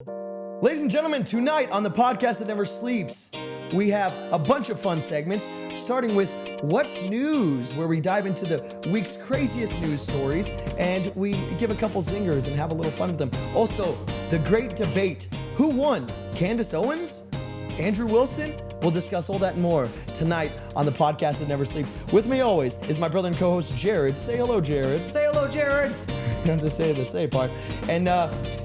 Ladies and gentlemen, tonight on the podcast that never sleeps, we have a bunch of fun segments, starting with What's News, where we dive into the week's craziest news stories and we give a couple zingers and have a little fun with them. Also, the great debate. Who won? Candace Owens? Andrew Wilson? We'll discuss all that and more tonight on the podcast that never sleeps. With me always is my brother and co-host, Jared. Say hello, Jared. Say hello, Jared. You have to say the say part. And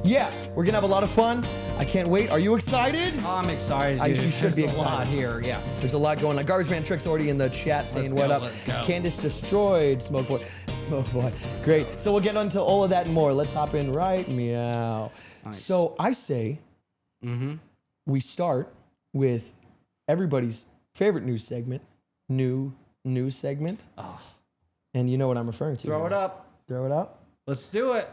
yeah, we're gonna have a lot of fun. I can't wait. Are you excited? Oh, I'm excited, dude. You should be There's excited. a lot here, yeah. There's a lot going on. Garbage Man Trick's already in the chat saying what up. Let's go. Candace destroyed Smoke Boy. Smoke Boy. Great. So we'll get into all of that and more. Let's hop in right meow. Nice. So I say we start with everybody's favorite news segment. New news segment. Oh, And you know what I'm referring to. throw it up. Throw it up. Let's do it.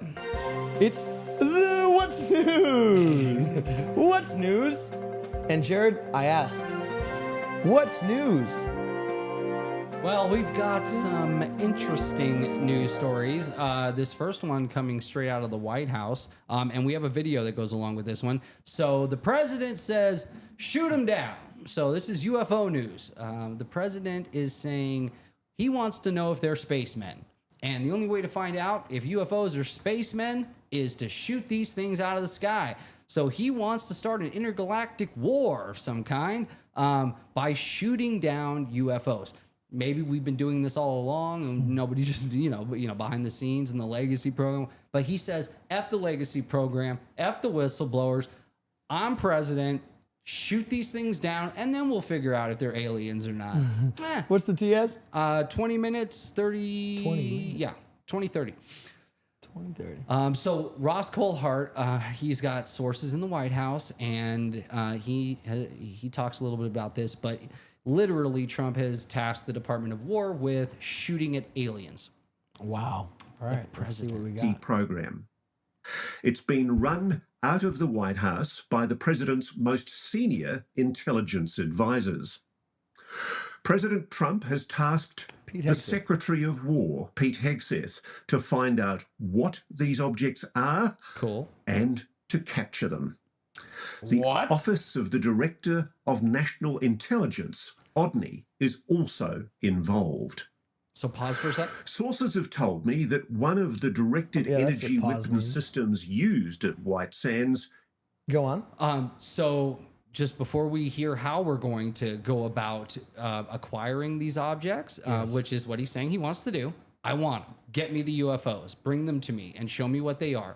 It's the What's News? What's news? And Jared, I ask, what's news? Well, we've got some interesting news stories. This first one coming straight out of the White House, and we have a video that goes along with this one. So the president says, shoot him down. So this is UFO news. The president is saying he wants to know if they're spacemen. And the only way to find out if UFOs are spacemen is to shoot these things out of the sky. So he wants to start an intergalactic war of some kind by shooting down UFOs. Maybe we've been doing this all along and nobody just, behind the scenes in the legacy program. But he says, F the legacy program, F the whistleblowers. I'm president. Shoot these things down, and then we'll figure out if they're aliens or not. What's the TS? 20 minutes, 30. 20 minutes. Yeah, 2030. 2030. So Ross Coulthart, he's got sources in the White House, and he talks a little bit about this, but literally Trump has tasked the Department of War with shooting at aliens. Wow. All right, let's see what we The got. program. It's been run out of the White House by the president's most senior intelligence advisors. President Trump has tasked Pete the Hegseth. Secretary of War, Pete Hegseth, to find out what these objects are Cool. and to capture them. The What? Office of the Director of National Intelligence, ODNI, is also involved. So pause for a sec. Sources have told me that one of the directed Yeah, that's energy what pause weapon means. systems used at White Sands Go on. So just before we hear how we're going to go about acquiring these objects, Yes. which is what he's saying he wants to do, I want them. Get me the UFOs, bring them to me, and show me what they are.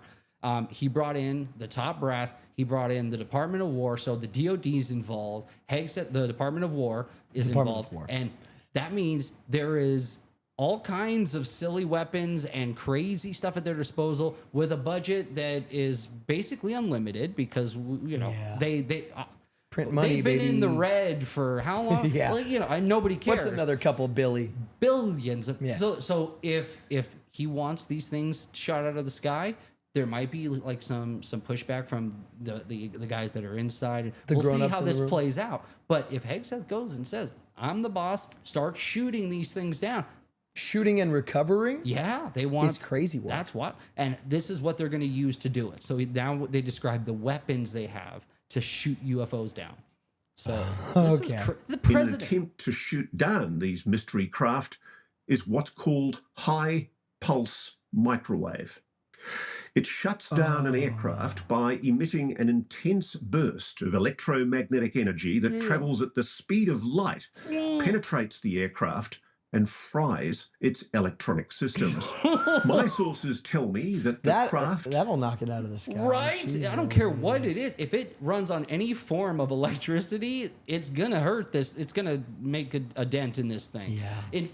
He brought in the top brass. He brought in the Department of War, so the DOD's involved. Hegseth, the Department of War, is Department of involved, War. and that means there is all kinds of silly weapons and crazy stuff at their disposal with a budget that is basically unlimited because Yeah. they Print money, they've been baby. in the red for how long? Yeah. Well, and nobody cares. What's another couple, Billy? Billions of Yeah. so if he wants these things shot out of the sky, there might be like some pushback from the guys that are inside. The We'll see grown-ups how in the this room. plays out. But if Hegseth goes and says, "I'm the boss," start shooting these things down. Shooting and recovering? Yeah, they want It's crazy work. That's what, and this is what they're going to use to do it. So now they describe the weapons they have to shoot UFOs down. So this Okay. is the in an president. attempt to shoot down these mystery craft is what's called high pulse microwave. It shuts down an aircraft by emitting an intense burst of electromagnetic energy that travels at the speed of light, penetrates the aircraft, and fries its electronic systems. My sources tell me that the craft That'll knock it out of the sky. Right? Jeez, I don't care what it is. If it runs on any form of electricity, it's gonna hurt this. It's gonna make a dent in this thing. Yeah.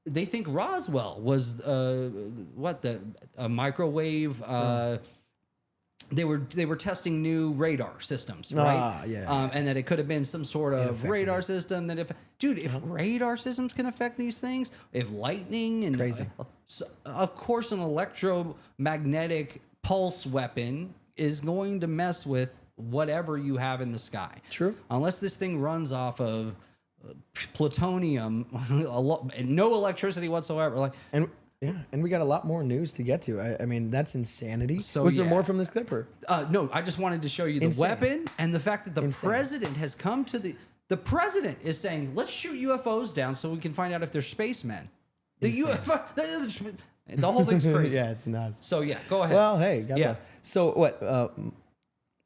They think Roswell was a microwave. They were testing new radar systems, right? Yeah. And that it could have been some sort of Ineffective. radar system that if radar systems can affect these things, if lightning and Crazy. So, of course, an electromagnetic pulse weapon is going to mess with whatever you have in the sky. True. Unless this thing runs off of plutonium, no electricity whatsoever. Like, And Yeah, and we got a lot more news to get to. I mean, that's insanity. So, Was there yeah. more from this clip? Or? No, I just wanted to show you the Insane. weapon and the fact that the Insane. president has come to the president is saying, let's shoot UFOs down so we can find out if they're spacemen. The Insane. UFO, the whole thing's crazy. Yeah, it's nuts. So yeah, go ahead. Well, hey, God Yeah. bless. So what?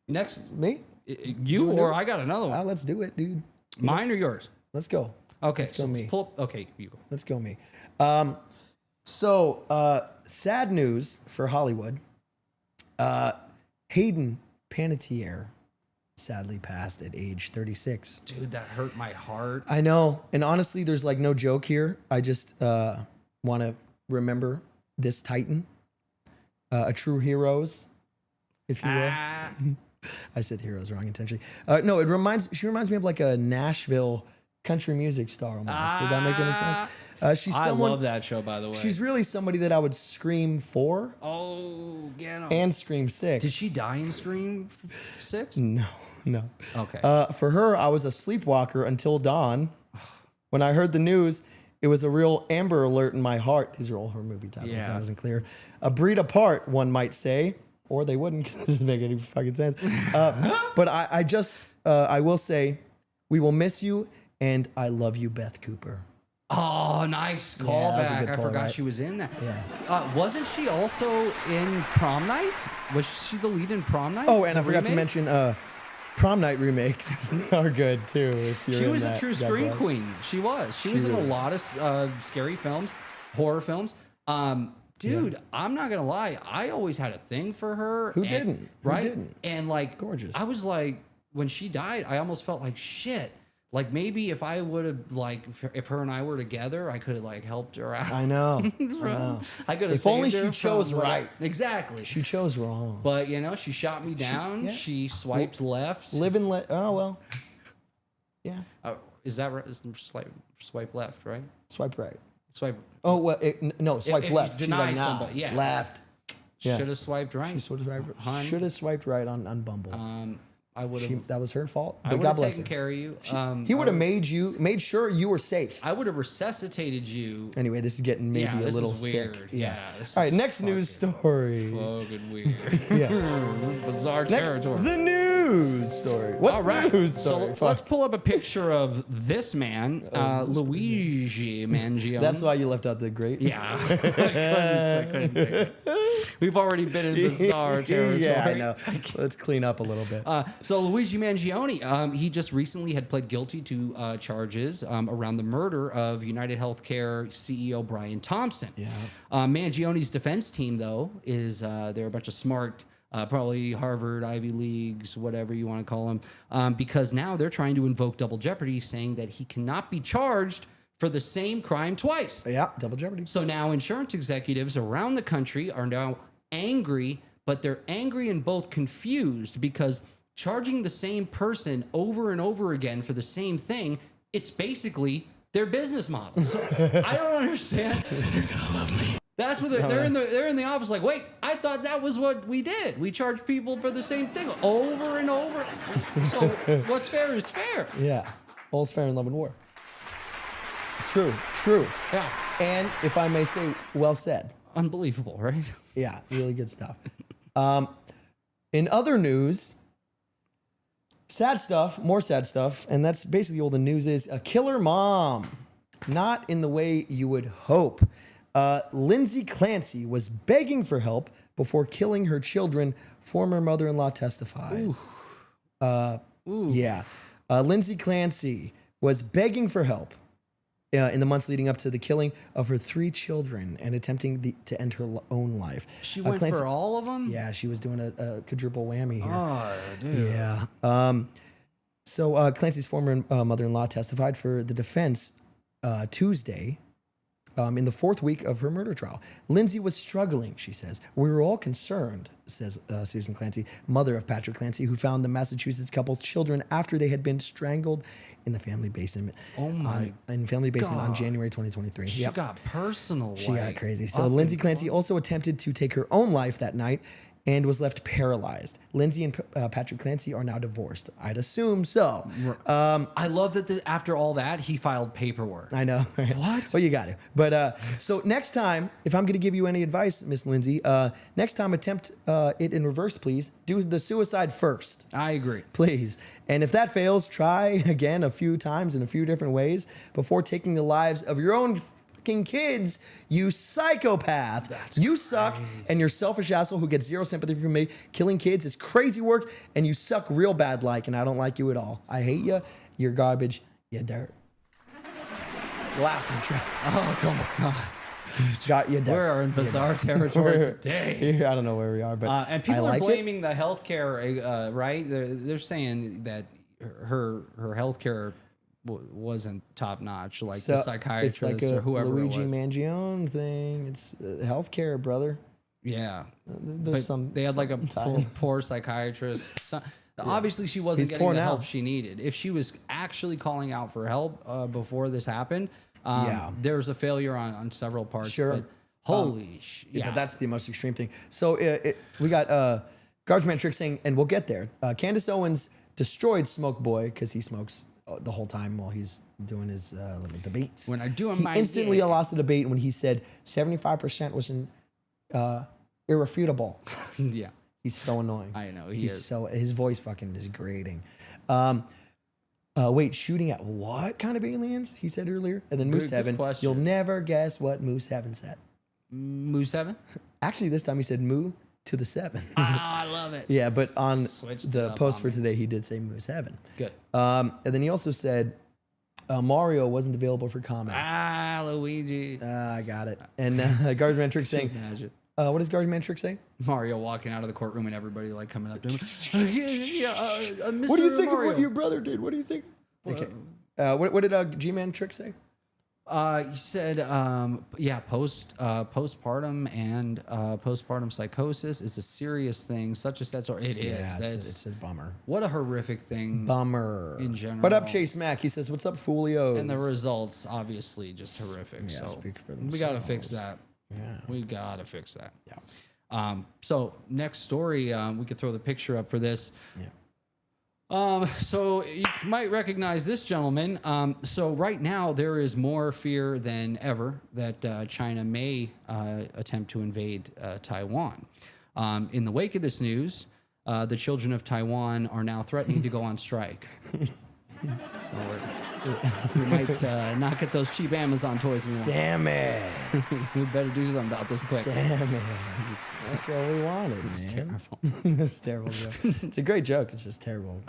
Next, Me? you or I got another one. Let's do it, dude. Mine or yours? Let's go. Okay, Let's go so me. let's pull up. Okay, you go. Let's go me. Sad news for Hollywood. Hayden Panettiere sadly passed at age 36. Dude, that hurt my heart. I know. And honestly, there's like no joke here. I just want to remember this Titan, a true heroes, if you will. I said heroes wrong intentionally. No, she reminds me of like a Nashville country music star almost. Did that make any sense? She's someone. I love that show, by the way. She's really somebody that I would scream for oh, get 'em. and scream 6. Did she die in Scream 6? No. Okay. For her, I was a sleepwalker until dawn. When I heard the news, it was a real Amber Alert in my heart. These are all her movie titles. Yeah. That wasn't clear. A breed apart, one might say, or they wouldn't, because it doesn't make any fucking sense. But I will say, we will miss you, and I love you, Beth Cooper. Oh, nice that was a callback. good I pull, forgot right? she was in that. Yeah. Wasn't she also in Prom Night? Was she the lead in Prom Night? Oh, and I The forgot to remake? mention Prom Night remakes are good too. If you're She in was a that, true God scream bless. queen. She was. She was in a really lot of scary films, horror films. Dude, I'm not gonna lie. I always had a thing for her. Who didn't? Who Right? didn't? And like, Gorgeous. I was like, when she died, I almost felt like shit. Like maybe if I would have like, if her and I were together, I could have like helped her out. I know. I know. I could have. If only saved her she chose from whatever- right. Exactly. She chose wrong. But you know, she shot me down. yeah. She swiped left. Live and let. Oh well. Yeah. Is that right? Is swipe left, right? Swipe right. Swipe. Oh well. No, swipe if you left. She's deny like, nah, somebody, yeah. left. Yeah. Should have swiped right. She should Hun. have swiped right on Bumble. I would have. That was her fault. I But would God have bless taken her. care of you. He would have made sure you were safe. I would have resuscitated you. Anyway, this is getting maybe Yeah, a this little is sick. weird. Yeah, this All right, is next news story. Fucking weird. Yeah. Bizarre Next, territory. the news story. What's All right. the news So story? let's Fuck. pull up a picture of this man, Luigi Mangione. That's why you left out the great. Yeah. I couldn't pick it. We've already been in bizarre territory. Yeah, I know. Let's clean up a little bit. So Luigi Mangione, he just recently had pled guilty to charges around the murder of United Healthcare CEO Brian Thompson. Yeah. Mangione's defense team, though, is they're a bunch of smart, probably Harvard, Ivy Leagues, whatever you want to call them, because now they're trying to invoke double jeopardy, saying that he cannot be charged for the same crime twice. Yeah, double jeopardy. So now insurance executives around the country are now angry, but they're angry and both confused because charging the same person over and over again for the same thing, it's basically their business model. So I don't understand. That's what they're in the office like, wait, I thought that was what we did. We charge people for the same thing over and over. So what's fair is fair. Yeah. All's fair in love and war. It's true. True. Yeah. And if I may say, well said. Unbelievable, right? Yeah, really good stuff. In other news, sad stuff, more sad stuff, and that's basically all the news is. A killer mom, not in the way you would hope. Lindsay Clancy was begging for help before killing her children, former mother-in-law testifies. Yeah. Lindsay Clancy was begging for help in the months leading up to the killing of her 3 children and attempting to end her own life. She went Clancy, for all of them? Yeah, she was doing a quadruple whammy here. Oh, dude. Yeah. So Clancy's former mother-in-law testified for the defense Tuesday in the 4th week of her murder trial. Lindsay was struggling, she says. We were all concerned, says Susan Clancy, mother of Patrick Clancy, who found the Massachusetts couple's children after they had been strangled in the family basement. Oh my in family basement on God. January 2023. She got personal. She got crazy. So Lindsay Clancy also attempted to take her own life that night and was left paralyzed. Lindsay and Patrick Clancy are now divorced. I'd assume so. I love that after all that, he filed paperwork. I know. What? Well, you got to. But so next time, if I'm going to give you any advice, Miss Lindsay, next time attempt it in reverse, please. Do the suicide first. I agree. Please. And if that fails, try again a few times in a few different ways before taking the lives of your own fucking kids, you psychopath. You suck, and you're selfish asshole who gets zero sympathy from me. Killing kids is crazy work, and you suck real bad like, and I don't like you at all. I hate you. You're garbage. You're dirt. Laughter track. Oh, come on. Got you dirt. We're in bizarre territory today. I don't know where we are, but and people I like are blaming the healthcare, right? They're saying that her healthcare wasn't top notch, like the psychiatrist it's like or whoever Luigi it was. Mangione thing. It's healthcare, brother. Yeah, There's they had like a poor psychiatrist. Obviously, she wasn't getting the help she needed. If she was actually calling out for help before this happened, there's a failure on several parts. Sure. But holy shit. But that's the most extreme thing. So we got Garbage Man Trick saying, and we'll get there. Candace Owens destroyed Smoke Boy because he smokes the whole time while he's doing his little debates. When I'm doing he instantly lost the debate when he said 75% was irrefutable. Yeah. He's so annoying. I know, his voice fucking is grating. Wait, shooting at what kind of aliens? He said earlier. And then Moose Heaven. You'll never guess what Moose Heaven said. Moose Heaven? Actually, this time he said moo to the 7. I love it. Yeah, but on the post for today, he did say Moose Heaven. Good. And then he also said Mario wasn't available for comment. Luigi. I got it. And Garbage Man Trick saying, what does Garbage Man Trick say? Mario walking out of the courtroom and everybody like coming up to him. Mr. What do you think Mario. of what your brother did? What do you think? Okay. What did G-Man Trick say? He said, postpartum and postpartum psychosis is a serious thing. Such a set, or it is. It's a bummer. What a horrific thing. Bummer. In general. What up, Chase Mack? He says, "What's up, Foolio?" And the results, obviously, just horrific. Yeah, so speak for themselves. we got to fix that. Yeah. We got to fix that. Yeah. So next story, we could throw the picture up for this. Yeah. So you might recognize this gentleman. So right now there is more fear than ever that China may attempt to invade Taiwan. In the wake of this news, the children of Taiwan are now threatening to go on strike. So we might not get those cheap Amazon toys we want. Damn it. We better do something about this quick. Damn it. That's all we wanted, man. It's terrible. It's a terrible joke. It's a great joke. It's just terrible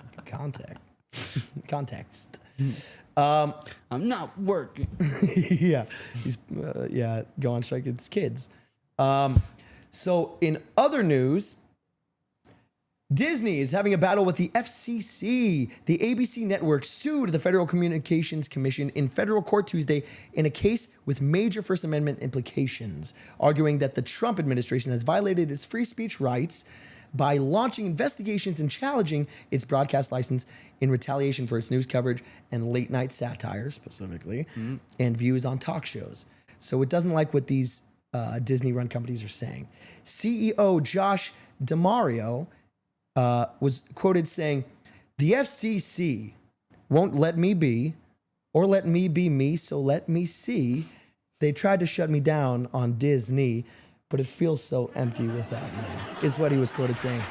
context. I'm not working. Yeah. He's, go on strike. It's kids. So in other news, Disney is having a battle with the FCC. The ABC network sued the Federal Communications Commission in federal court Tuesday in a case with major First Amendment implications, arguing that the Trump administration has violated its free speech rights by launching investigations and challenging its broadcast license in retaliation for its news coverage and late night satire, specifically, and views on talk shows. So it doesn't like what these Disney-run companies are saying. CEO Josh DeMario was quoted saying, "The FCC won't let me be, or let me be me, so let me see. They tried to shut me down on Disney, but it feels so empty without me," is what he was quoted saying.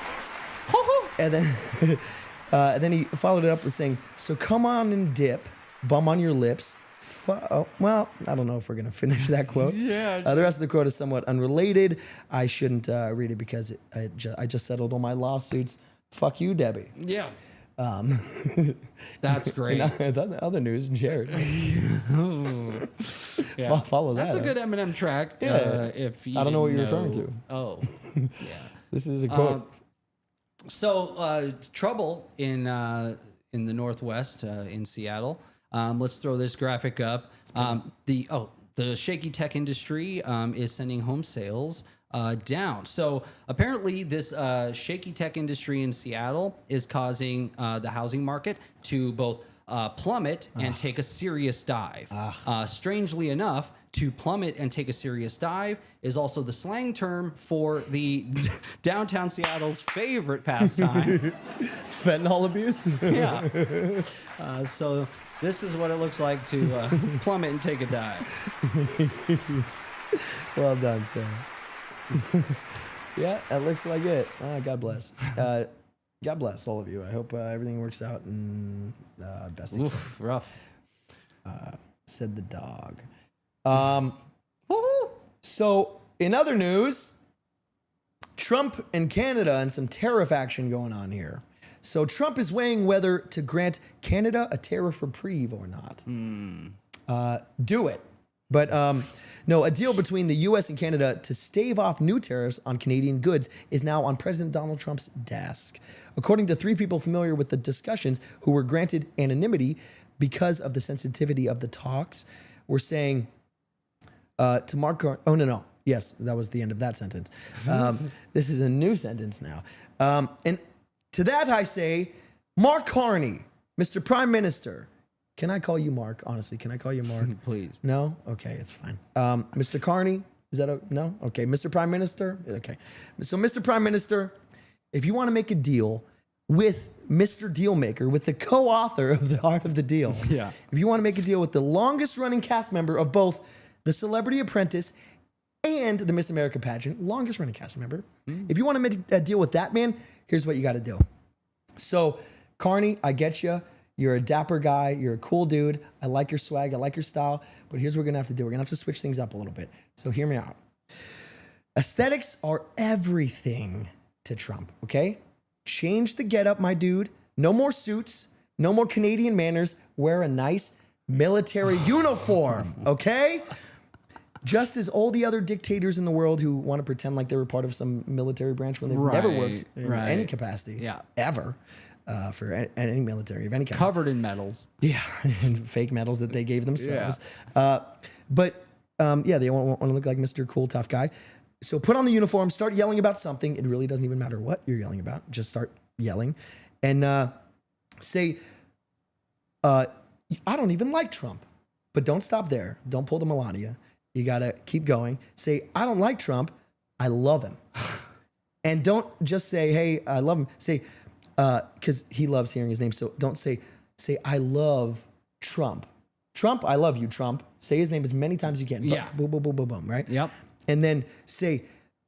And then he followed it up with saying, "So come on and dip, bum on your lips." Well, I don't know if we're going to finish that quote. Yeah. The rest of the quote is somewhat unrelated. I shouldn't read it because I just settled all my lawsuits. Fuck you, Debbie. Yeah. That's great. Other news, Jared. Yeah. Follow that. That's a good Eminem track. Yeah. If you I don't know what you're referring to. Oh, yeah. This is a quote. So trouble in the Northwest in Seattle. Let's throw this graphic up. The shaky tech industry is sending home sales down. So apparently this shaky tech industry in Seattle is causing the housing market to both plummet and take a serious dive. Strangely enough, To plummet and take a serious dive is also the slang term for the downtown Seattle's favorite pastime. Fentanyl abuse? Yeah. So this is what it looks like to plummet and take a dive. Well done, sir. Yeah, that looks like it. God bless. God bless all of you. I hope everything works out and best. Oof, rough. Said the dog. So, in other news, Trump and Canada and some tariff action going on here. So, Trump is weighing whether to grant Canada a tariff reprieve or not. Do it. But no, a deal between the US and Canada to stave off new tariffs on Canadian goods is now on President Donald Trump's desk. According to 3 people familiar with the discussions who were granted anonymity because of the sensitivity of the talks, we're saying to Mark Carney. Oh, no. Yes, that was the end of that sentence. This is a new sentence now. And to that I say, Mark Carney, Mr. Prime Minister. Can I call you Mark? Honestly, can I call you Mark? Please. No? Okay, it's fine. Mr. Carney, is that a no? Okay, Mr. Prime Minister? Okay. So, Mr. Prime Minister, if you want to make a deal with Mr. Dealmaker, with the co-author of The Art of the Deal, Yeah. if you want to make a deal with the longest running cast member of both The Celebrity Apprentice and the Miss America pageant, longest running cast member, if you want to make a deal with that man, here's what you got to do. So, Carney, I get you. You're a dapper guy. You're a cool dude. I like your swag. I like your style. But here's what we're going to have to do. We're going to have to switch things up a little bit. So hear me out. Aesthetics are everything to Trump, okay? Change the getup, my dude. No more suits. No more Canadian manners. Wear a nice military uniform, okay? Just as all the other dictators in the world who want to pretend like they were part of some military branch when they've never worked in any capacity, ever, for any military of any kind. Covered in medals. Yeah, and fake medals that they gave themselves. Yeah, they want to look like Mr. Cool Tough Guy. So put on the uniform, start yelling about something. It really doesn't even matter what you're yelling about. Just start yelling and say, I don't even like Trump. But don't stop there. Don't pull the Melania. You got to keep going. Say, I don't like Trump. I love him. And don't just say, hey, I love him. Say, because he loves hearing his name. So don't say, I love Trump. Trump, I love you, Trump. Say his name as many times as you can. Yeah. Boom, boom, boom, boom, boom, right? Yep. And then say,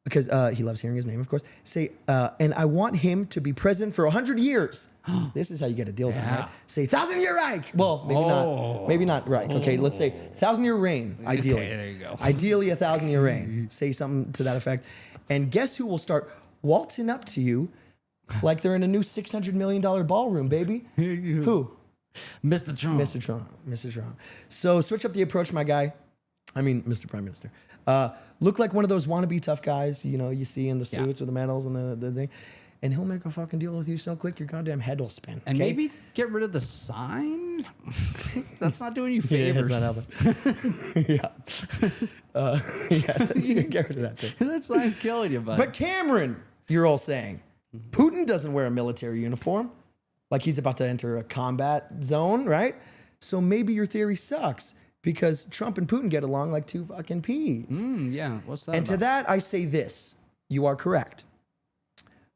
because he loves hearing his name, of course. Say, and I want him to be president for 100 years. This is how you get a deal done, right? Say, 1,000-year Reich. Well, maybe not. Maybe not Reich. Okay, let's say 1,000-year reign, ideally. Okay, there you go. Ideally, 1,000-year reign. Say something to that effect. And guess who will start waltzing up to you like they're in a new $600 million ballroom, baby? Who? Mr. Trump. Mr. Trump. Mr. Trump. So switch up the approach, my guy. I mean, Mr. Prime Minister. Look like one of those wannabe tough guys, you see in the suits with the medals and the thing. And he'll make a fucking deal with you so quick, your goddamn head will spin. And okay? maybe get rid of the sign? That's not doing you favors. Yeah, that's not helping. You can get rid of that thing. That sign's killing you, bud. But Cameron, you're all saying, Putin doesn't wear a military uniform. Like he's about to enter a combat zone, right? So maybe your theory sucks because Trump and Putin get along like two fucking peas. Yeah, what's that And to that, I say this. You are correct.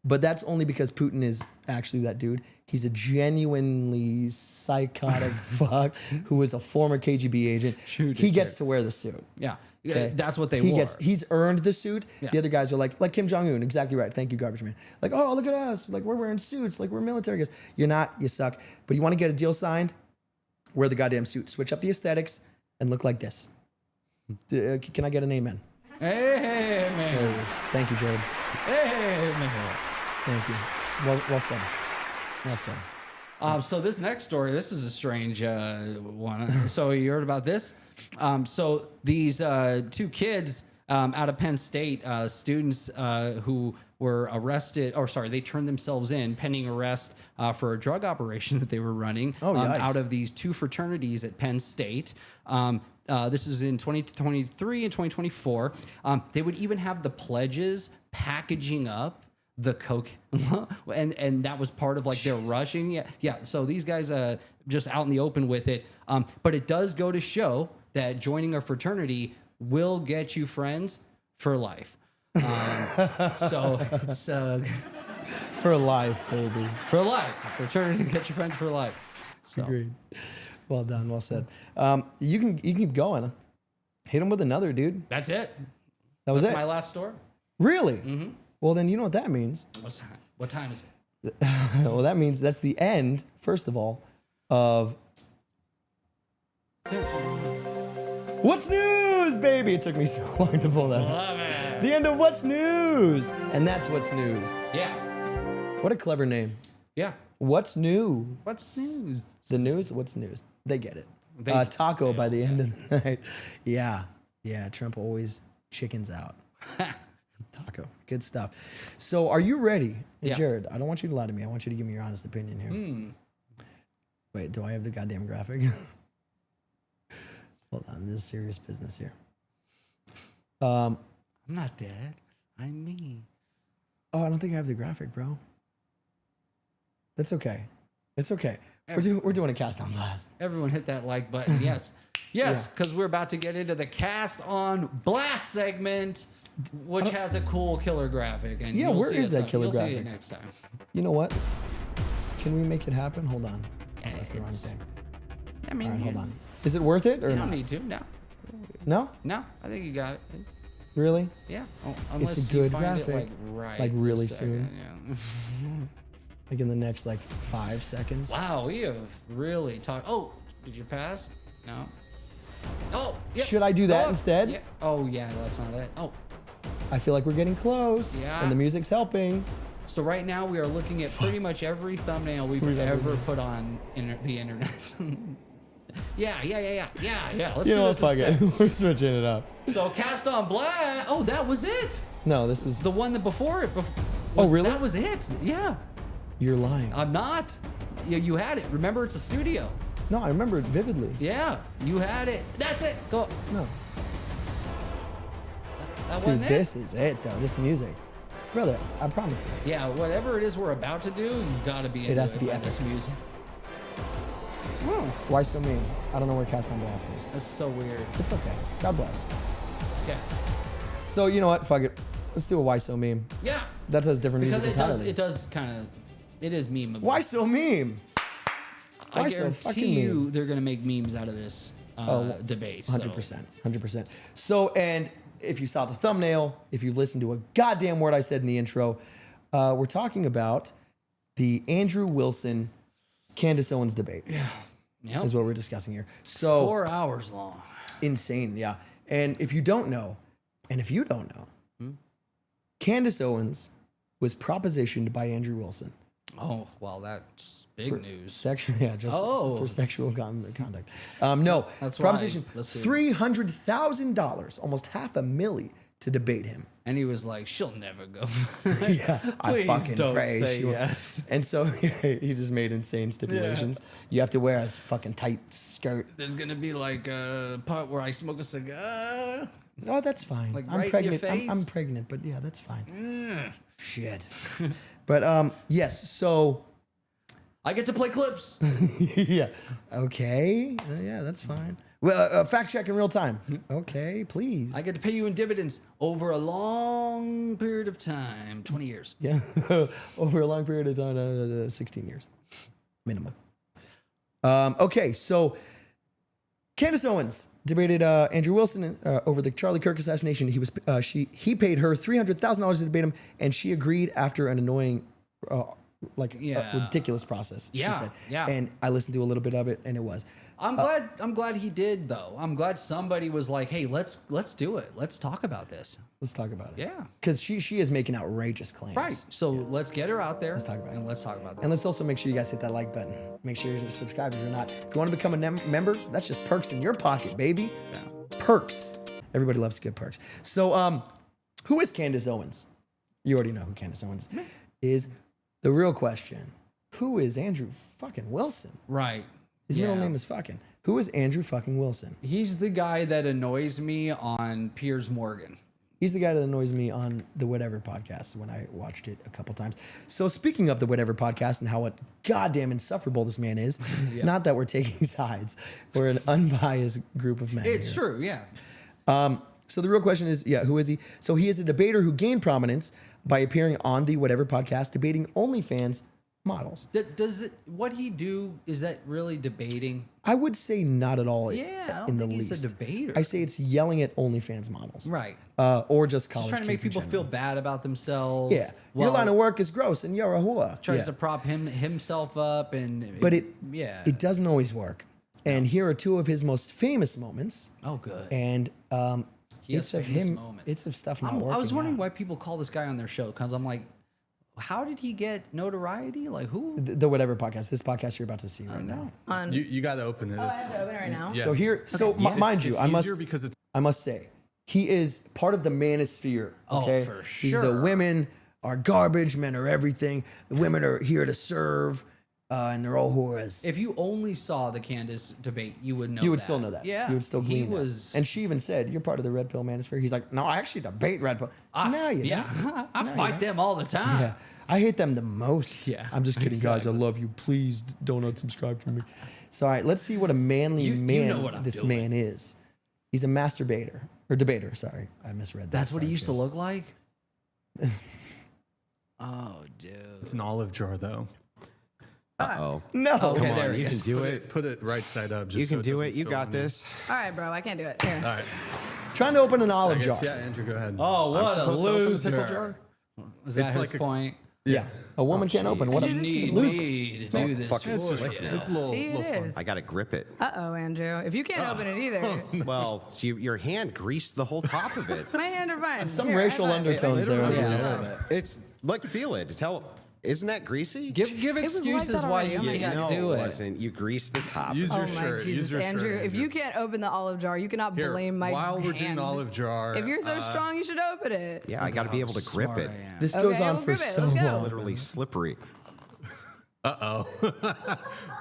But that's only because Putin is actually that dude. He's a genuinely psychotic fuck who is a former KGB agent. He gets to wear the suit. Yeah. Okay? That's what they wore. He's earned the suit. Yeah. The other guys are like Kim Jong-un. Exactly right. Thank you, garbage man. Like, oh, look at us. Like, we're wearing suits. Like, we're military guys. You're not. You suck. But you want to get a deal signed? Wear the goddamn suit. Switch up the aesthetics and look like this. Can I get an amen? Hey, man. There it is. Thank you, Jared. Hey, man. Thank you. Well said. Well said. So this next story, this is a strange one. So you heard about this? So these 2 kids out of Penn State, students who were arrested, they turned themselves in pending arrest for a drug operation that they were running out of these 2 fraternities at Penn State. This is in 2023 and 2024. They would even have the pledges packaging up the coke and that was part of like their rushing. Yeah. So these guys just out in the open with it. But it does go to show that joining a fraternity will get you friends for life. So it's For life, baby. for life. Fraternity get your friends for life. So Agreed. Well done. Well said. You can keep going. Hit him with another, dude. that's it. That was That's it. my last story. Really? Mm-hmm. Well, then you know what that means. What time is it? Well, that means that's the end, first of all, of What's News, baby. It took me so long to pull that up. Love it. The end of What's News. And that's What's News. Yeah. What a clever name. Yeah. What's new? What's news? The news? What's news? They get it. They- Taco by the end of the night. Yeah. Yeah. Trump always chickens out. Taco. Good stuff. So are you ready? Hey, Yeah. Jared, I don't want you to lie to me. I want you to give me your honest opinion here. Wait, do I have the goddamn graphic? Hold on. This is serious business here. I'm not dead. I'm me. Oh, I don't think I have the graphic, bro. That's okay. It's okay. We're doing a cast on blast. Everyone hit that like button. Yes. Yes, because we're about to get into the cast on blast segment, which has a cool killer graphic. And Yeah, you'll where see is it that killer you'll graphic? See it next time. You know what? Can we make it happen? Hold on. Oh, that's the wrong It's- thing. I mean, All right, hold on. Is it worth it or You not? don't need to. No. No? No, I think you got it. Really? Yeah. Oh, unless a good you find it graphic. like Like, really this second, Yeah. Like in the next 5 seconds? Wow, we have really talked. Oh, did you pass? No. Oh, yep. Should I do Go that up. instead? Yeah. Oh, yeah, that's not it. Oh, I feel like we're getting close. Yeah. And the music's helping. so right now we are looking at pretty much every thumbnail we've ever put on the internet. Yeah. Let's You do know what? this Fuck instead. it. We're switching it up. So cast on black. Oh, that was it. No, this is. The one that before it. Oh, really? That was it. Yeah. You're lying. I'm not. You had it. Remember, it's a studio. No, I remember it vividly. Yeah, you had it. That's it. Go. No. That Dude, wasn't it. this is it, though. This music. Brother, I promise you. Yeah, whatever it is we're about to do, you gotta be. It has to into be by epic. this music. Oh, Why so mean? I don't know where Cast on Blast is. that's so weird. It's okay. God bless. Okay. So, you know what? Fuck it. Let's do a Why So Meme. Yeah. That has different Because music it entirely. does kind of. It is memeable. Why So Meme? I why so fucking guarantee you meme? they're gonna make memes out of this debate. So. 100%. 100%. So, and if you saw the thumbnail, if you listened to a goddamn word I said in the intro, we're talking about the Andrew Wilson, Candace Owens debate. Yeah. Yep. Is what we're discussing here. So 4 hours long. insane, yeah. And if you don't know, and if you don't know, Candace Owens was propositioned by Andrew Wilson. Oh well, that's big news. Sexual, yeah, just Oh. for sexual conduct. No, That's proposition right. Let's see. $300,000, almost $500,000 to debate him. And he was like, "She'll never go." Yeah, I Please fucking don't pray. say she will. yes. And so he just made insane stipulations. You have to wear a fucking tight skirt. There's gonna be like a part where I smoke a cigar. Oh, that's fine. Like I'm right in your pregnant. I'm face? pregnant, but yeah, that's fine. Shit. But yes. So I get to play clips. yeah. Okay. Yeah, that's fine. Well, fact check in real time. Okay, please. I get to pay you in dividends over a long period of time, 20 years. Yeah, over a long period of time, 16 years, minimum. Okay, so Candace Owens debated Andrew Wilson over the Charlie Kirk assassination. He paid her $300,000 to debate him, and she agreed after an annoying, ridiculous process. Yeah, she said. yeah. And I listened to a little bit of it, and it was. I'm glad he did though. I'm glad somebody was like, "Hey, let's do it. Let's talk about this." Let's talk about it. Yeah. Because she is making outrageous claims. Right. So let's get her out there. Let's talk about it. And let's talk about this. And let's also make sure you guys hit that like button. Make sure you're subscribed if you're not. If you want to become a member, that's just perks in your pocket, baby. Yeah. Perks. Everybody loves good perks. So, who is Candace Owens? You already know who Candace Owens is. The real question, who is Andrew fucking Wilson? Right. His middle name is fucking. Who is Andrew fucking Wilson? He's the guy that annoys me on Piers Morgan. He's the guy that annoys me on the Whatever podcast when I watched it a couple times. So speaking of the Whatever podcast and how goddamn insufferable this man is, not that we're taking sides, we're an unbiased group of men. It's here. true, yeah. So the real question is, who is he? So he is a debater who gained prominence by appearing on the whatever podcast debating OnlyFans models. Does it, what he do, is that really debating? I would say not at all. Yeah, I don't in the think he's least. a debater. I say it's yelling at OnlyFans models. Right. Or just college Just trying to make kids in people feel general. bad about themselves. Yeah. Your line of work is gross and you're a whore. Tries to prop himself up But it yeah. doesn't always work. And here are two of his most famous moments. Oh, good. And He has it's of famous him. moments. It's of stuff not working. I was wondering out. why people call this guy on their show, because I'm like, how did he get notoriety? Like who? The whatever podcast. This podcast you're about to see right now. You got to open it. I have to open it right now. Yeah. So here, mind you, It's I easier because it's must say, he is part of the manosphere. Okay, for He's the sure. women are garbage, men are everything. The women are here to serve, and they're all whores. If you only saw the Candace debate, you would know. You would that. still know that. Yeah, you would still he glean that. was. And she even said, "You're part of the red pill manosphere." He's like, "No, I actually debate red pill." No, you yeah, don't. I fight them all the time. Yeah, I hate them the most. Yeah, I'm just kidding, guys. I love you. Please don't unsubscribe from me. So, all right, let's see what a manly You man know what I'm this doing. man is. He's a masturbator or debater. Sorry, I misread that. That's what he Sorry, used to Chase. look like. Oh, dude. an olive jar though. Uh-oh. No. Okay, Come there on, he you is. can do it. Put it right side up. Just You so can do doesn't it. You spill got on this. All right, bro. I can't do it. Here. All right. Trying to open an I olive guess, jar. yeah, Andrew, go ahead. Oh, I'm what a supposed to open the pickle loser. jar? Was that It's his like a- point? Yeah. A woman can't open. What a You need loser. me to do this fucking for slick, you. man. It's a little, See, it little fun. is. I got to grip it. Uh-oh, Andrew. If you can't open it either, Well, your hand greased the whole top of it. my hand are fine. Some Here, racial high five. undertones there. literally- Yeah, a little bit. It's look, feel it. Isn't that greasy? Give was like excuses that why already. you Oh my can't no, do it it. wasn't. You greased the top. Use Oh your my shirt. Use Jesus, your Andrew. shirt. If you can't open the olive jar, you cannot Here, blame my while we're doing hand. olive jar. If you're so strong, you should open it. Yeah, I got to be able to grip Sorry it. I am. This Okay, goes on we'll for grip it. so Let's go. long. Literally slippery.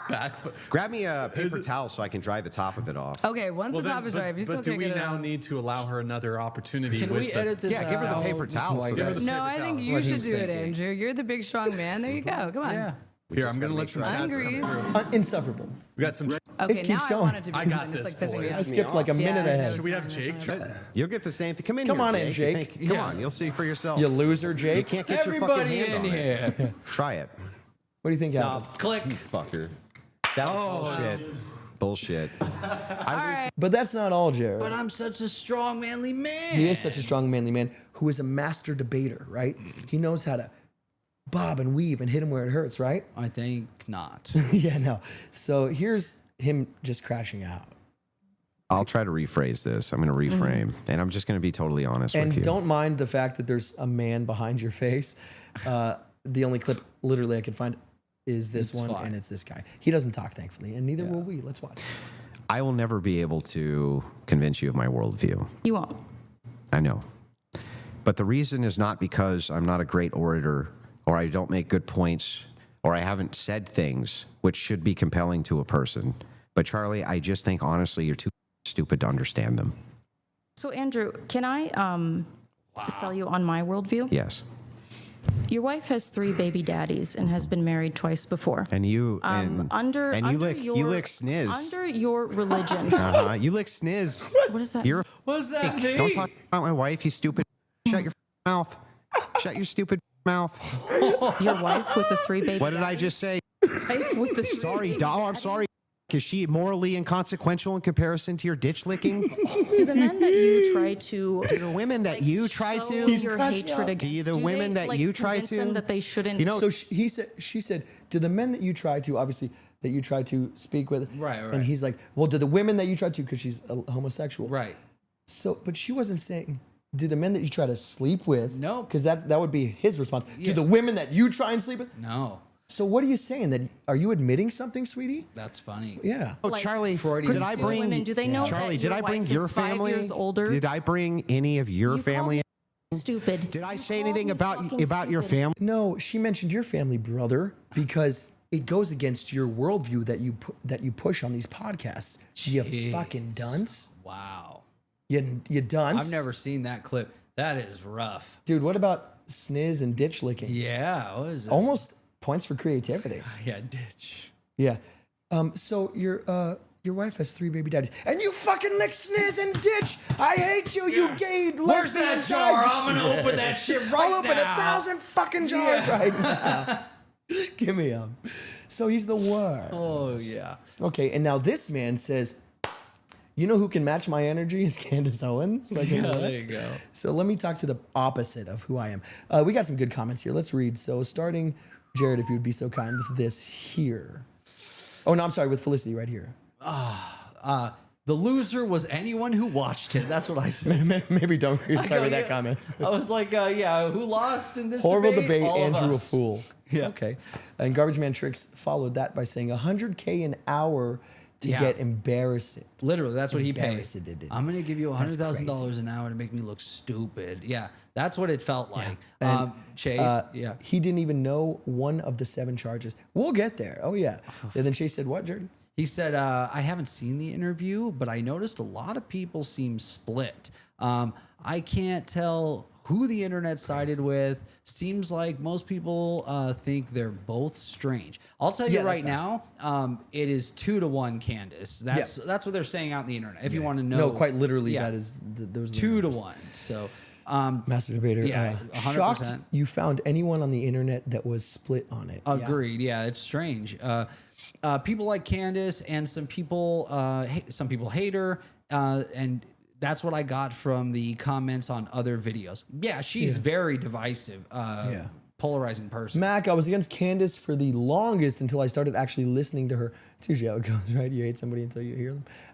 Back. Grab me a paper towel so I can dry the top of it off. Okay, once the top is dry, if you still but do can't we get it now out. need to allow her another opportunity? Can with we edit this Yeah, give her the out? paper towel. So Give her that, the- No, I think you What should he's do it, thinking. Andrew. You're the big, strong man. There you go. Come on. Yeah. Here, I'm gonna let some chats come Ungreased. through. Insufferable. We got some. Okay, It now keeps I going. want it to be I got done. It's this, like pissing me boys. I off. skipped like a minute Yeah, ahead. Should we have Jake? you'll get the same thing. Come in Come here, on in, You Jake. think- Come Yeah. on, you'll see for yourself. You loser, You Jake. can't get your fucking Everybody hand in on it. here. Try it. What do you think happens? Click. Fucker. That was bullshit. But that's not all, Jared. But I'm such a strong, manly man. He is such a strong, manly man who is a master debater, right? He knows how to bob and weave and hit him where it hurts, right? I think not. Yeah, no. So here's him just crashing out. I'll try to rephrase this. I'm going to reframe, and I'm just going to be totally honest And with you. don't mind the fact that there's a man behind your face. The only clip literally I could find is this It's one, fine. and it's this guy. He doesn't talk, thankfully, and neither will we. Let's watch. I will never be able to convince you of my worldview. You won't. I know. But the reason is not because I'm not a great orator or I don't make good points or I haven't said things which should be compelling to a person. But Charlie, I just think honestly you're too stupid to understand them. So, Andrew, can I sell you on my worldview? Yes. Your wife has 3 baby daddies and has been married twice before. And you and Under and you under lick your, you lick sniz. Under your religion. You lick sniz. What is that? You're What's that mean? don't talk about my wife, you stupid. Shut your mouth. Shut your stupid mouth. Your wife with the 3 baby What did I just say? Wife with the 3 Sorry, baby doll. I'm daddies? sorry. Is she morally inconsequential in comparison to your ditch licking? Do the men that you try to Do the women that you try show to? your crashing hatred up. against, Do you the women they, that you try convince them to? that they shouldn't? You know, So she said, do the men that you try to, obviously, that you try to speak with, Right. and he's like, well, do the women that you try to, because she's a homosexual. Right. So, but she wasn't saying, do the men that you try to sleep with? No. Because that would be his response. Do Yeah. the women that you try and sleep with? No. So what are you saying? That are you admitting something, sweetie? That's funny. Yeah. oh, like, Charlie, Freudian did I slip. bring Women, do they know Charlie? that Did your I bring wife your is 5 family? years older? Did I bring any of your You call family? me stupid. Did I You say called anything me about fucking your stupid. family? No, she mentioned your family, brother, because it goes against your worldview that you push on these podcasts. You Jeez. fucking dunce. Wow. You dunce. I've never seen that clip. That is rough. Dude, what about sniz and ditch licking? Yeah. What is it? Almost points for creativity. Yeah, ditch. Yeah. So your your wife has 3 baby daddies, and you fucking lick, sniz, and ditch. I hate you, you gay Where's lesbian that jar? dyke. I'm gonna open that shit right I'll open now. 1,000 fucking jars right now. Give me him. So he's the worst. Oh yeah. Okay, and now this man says, you know who can match my energy is Candace Owens. Fucking what? There you go. So let me talk to the opposite of who I am. We got some good comments here. Let's read. So starting, Jared, if you would be so kind with this here. Oh, no, I'm sorry, with Felicity right here. The loser was anyone who watched it. That's what I said. Maybe don't start go, with that yeah. comment. I was like, yeah, who lost in this Horrible debate? debate, All of Andrew a us. fool. Yeah. Okay. And Garbage Man Tricks followed that by saying 100K an hour to Yeah. get embarrassed. Literally, that's what he paid. Embarrassed it. I'm gonna give you $100,000 crazy. an hour to make me look stupid. Yeah, that's what it felt like. And, Chase, yeah. He didn't even know one of the 7 charges. We'll get there. Oh, yeah. And then Chase said, what, Jordan? He said, I haven't seen the interview, but I noticed a lot of people seem split. I can't tell who the internet sided with. Seems like most people think they're both strange. I'll tell you Yeah, right that's now, it is 2-1 Candace. That's what they're saying out in the internet. If you want to know. No, quite literally, Yeah. that is those are the 2-1. So, Master debater. Yeah, 100%. Shocked you found anyone on the internet that was split on it. Yeah. agreed. Yeah, it's strange. People like Candace and some people hate her, and that's what I got from the comments on other videos. Yeah, she's very divisive, polarizing person. Mac, I was against Candace for the longest until I started actually listening to her. It's usually how it goes, right? You hate somebody until you hear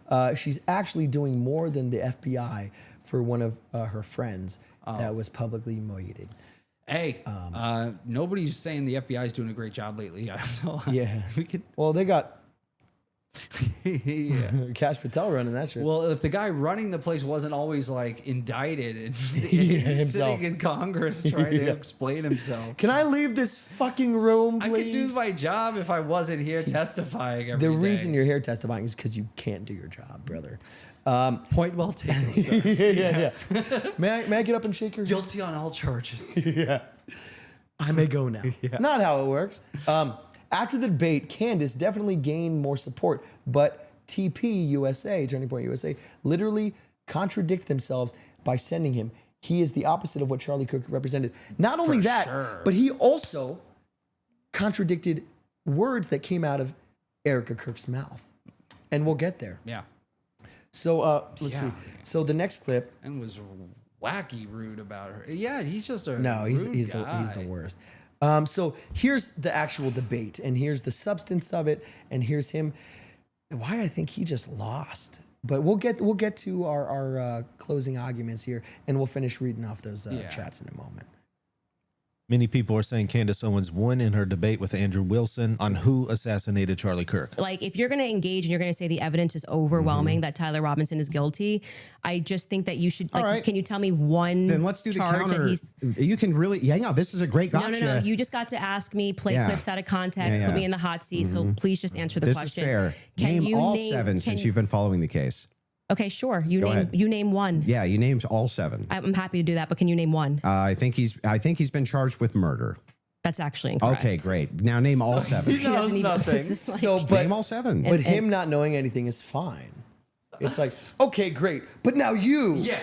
them. She's actually doing more than the FBI for one of her friends that was publicly humiliated. Hey, nobody's saying the FBI is doing a great job lately. Yeah, so Yeah. we could. Well, they got Yeah. Cash Patel running that shit. Well, if the guy running the place wasn't always like indicted and himself. sitting in Congress trying to explain himself. Can I leave this fucking room, I please? could do my job if I wasn't here testifying every The day. reason you're here testifying is because you can't do your job, brother. Point well taken, sir. Yeah. May I get up and shake your hand? Guilty on all charges. Yeah. I may go now. Not how it works. After the debate, Candace definitely gained more support, but TP USA, Turning Point USA, literally contradict themselves by sending him. He is the opposite of what Charlie Kirk represented. Not only that, sure. but he also contradicted words that came out of Erika Kirk's mouth. And we'll get there. Yeah. So let's see. So the next clip. And was wacky rude about her. Yeah, he's just a No, he's rude the guy. worst. So here's the actual debate, and here's the substance of it, and here's him. Why I think he just lost. But we'll get to our closing arguments here, and we'll finish reading off those chats in a moment. Many people are saying Candace Owens won in her debate with Andrew Wilson on who assassinated Charlie Kirk. Like, if you're going to engage and you're going to say the evidence is overwhelming that Tyler Robinson is guilty, I just think that you should, like, All right. can you tell me one Then let's do the charge counter. that he's... You can really, no, this is a great gotcha. No. You just got to ask me, play Yeah. clips out of context, Yeah, put me yeah. in the hot seat. So please just answer the This question. is fair. Can Name you all name 7 since you've been following the case. Okay, sure. You Go name ahead. you name one. Yeah, you named all 7. I'm happy to do that, but can you name one? I think he's been charged with murder. That's actually incorrect. Okay, great. Now name all 7. He doesn't even- this is like- So, but Name all 7. but him not knowing anything is fine. It's like, okay, great, but now you. Yeah.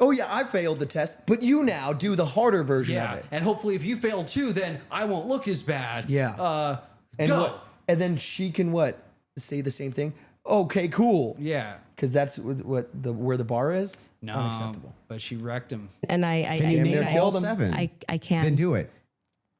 Oh yeah, I failed the test, but you now do the harder version Yeah. of it. And hopefully if you fail too, then I won't look as bad. Yeah. And go. what? And then she can what? Say the same thing. Okay, cool. Yeah. Because that's where the bar is. No. Unacceptable. But she wrecked him. And I Can you Damn name near all killed him. 7? I can't. Then do it.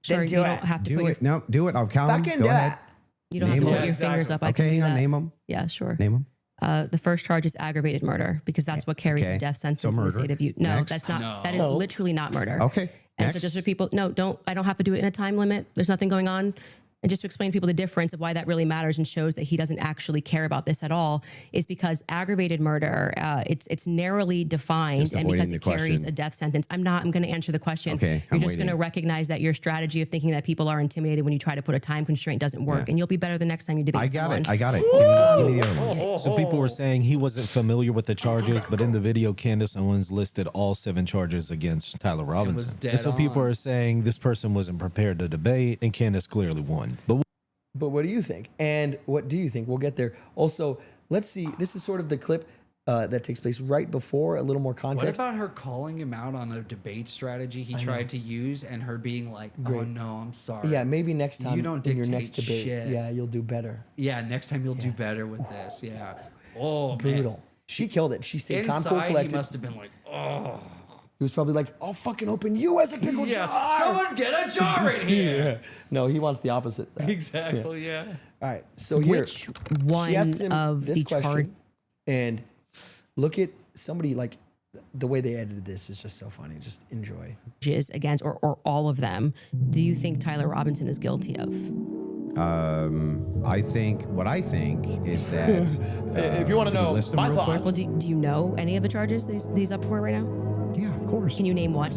Sure, Then do you it. don't have to Do put it. No, do it. I'll count I them. can Go do ahead. that. you don't have to Name put them. your fingers up. I Okay, can do hang on. that. Name them. Yeah, sure. Name them. The first charge is aggravated murder because that's what carries Okay. a death So sentence in the murder. state of Utah. No, Next. that's not. No. That is literally not murder. Okay. And Next. so just for people, I don't have to do it in a time limit. There's nothing going on. And just to explain to people the difference of why that really matters and shows that he doesn't actually care about this at all is because aggravated murder, it's narrowly defined Just and because avoiding it the carries question. a death sentence. I'm going to answer the question. Okay, You're I'm just going to waiting. recognize that your strategy of thinking that people are intimidated when you try to put a time constraint doesn't work, and you'll be better the next time you debate I got someone. it. I got it. Give me the other ones. Some people were saying he wasn't familiar with the charges, but in the video, Candace Owens listed all 7 charges against Tyler Robinson. dead And so people on. are saying this person wasn't prepared to debate, and Candace clearly won. But But what do you think? And what do you think? We'll get there. Also, let's see. This is sort of the clip that takes place right before, a little more What context. about her calling him out on a debate strategy he tried to use and her being like, oh no, I'm sorry. Yeah, maybe next time You don't in your next dictate debate, shit. yeah, you'll do better. Yeah, next time you'll do better with this. Yeah. Oh, Brutal. man. She killed it. She stayed calm, cool, Inside, he collected. must have been like, oh. He was probably like, I'll fucking open you as a pickle Yeah, jar. someone get a jar in here. Yeah. No, he wants the opposite. Exactly, yeah. All right, so here. Which one she asked him of this the question, charge? and look at somebody like the way they edited this is just so funny. Just enjoy. Charges against, or all of them, do you think Tyler Robinson is guilty of? I think is that If you want to can you know list them my real quick? thoughts, Well, do you know any of the charges that he's up for right now? Yeah, of course. Can you name one?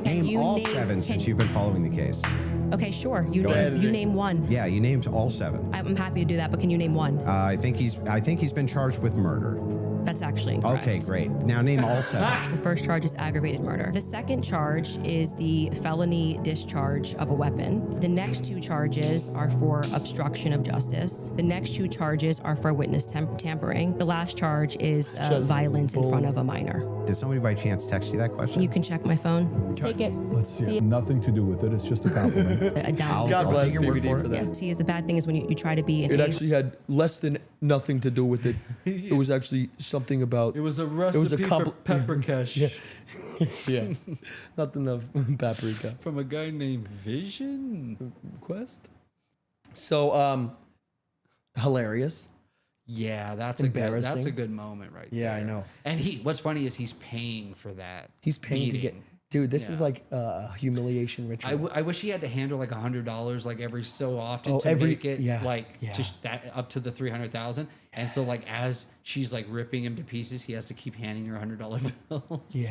Name you all name- 7 since you've been following the case. Okay, sure. You ahead. name one. Yeah, you named all 7. I'm happy to do that, but can you name one? I think he's been charged with murder. That's actually incorrect. Okay, great. Now name all 7. The first charge is aggravated murder. The second charge is the felony discharge of a weapon. The next 2 charges are for obstruction of justice. The next 2 charges are for witness tampering. The last charge is violence in front of a minor. Did somebody by chance text you that question? You can check my phone. Take it. Let's see. Nothing to do with it. It's just a compliment. A down. God bless take your word PBD for for it. that. Yeah. See, the bad thing is when you try to be an It A- actually had less than nothing to do with it. It was actually something about. It was a It recipe was a for pepper cash yeah, nothing of paprika. from a guy named Vision. Quest. So, hilarious. Yeah, that's Embarrassing. a good moment right there. Yeah, I know. And what's funny is he's paying for that. He's paying to get. beating. Dude, this is Yeah. like a humiliation ritual. I wish he had to handle like $100 like every so often Oh, to every- make it yeah, like yeah. to that up to the 300,000. And so like as she's like ripping him to pieces, he has to keep handing her $100 bills. Yes.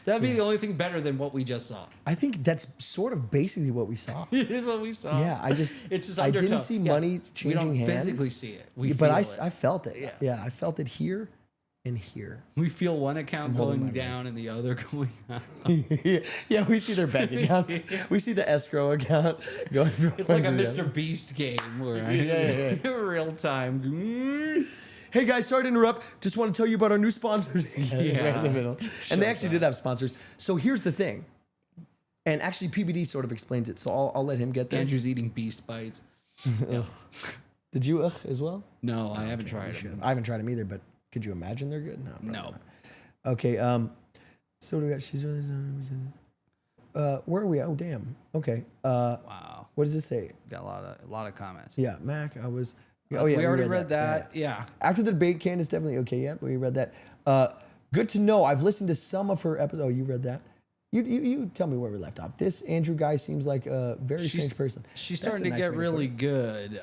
That'd be the only thing better than what we just saw. I think that's sort of basically what we saw. It is what we saw. Yeah, it's just I didn't undertow. see Yeah. money changing We don't hands. physically see it. We but feel I it. felt it. Yeah. Yeah, I felt it here and here. We feel one account holding going my breath. down and the other going up. Yeah, we see their bank account. We see the escrow account going. from It's like a one to the other. Mr. Beast game where Yeah. real time. Hey guys, sorry to interrupt. Just want to tell you about our new sponsors. Right in the middle. And they actually did have sponsors. So here's the thing. And actually, PBD sort of explains it. So I'll let him get there. Andrew's eating Beast bites. Did you as well? No, I haven't tried them. I haven't tried them either, but could you imagine they're good? No. probably No. not. Okay. So what do we got? She's really. Where are we? Oh damn. Okay. Wow. What does this say? Got a lot of comments. Yeah, Mac. I was. Oh yeah, we already read that. Yeah. Yeah. After the debate, Candace definitely okay. Yeah, we read that. Good to know. I've listened to some of her episodes. Oh, you read that? You tell me where we left off. This Andrew guy seems like a very strange person. She's That's starting a to nice get way put really it. good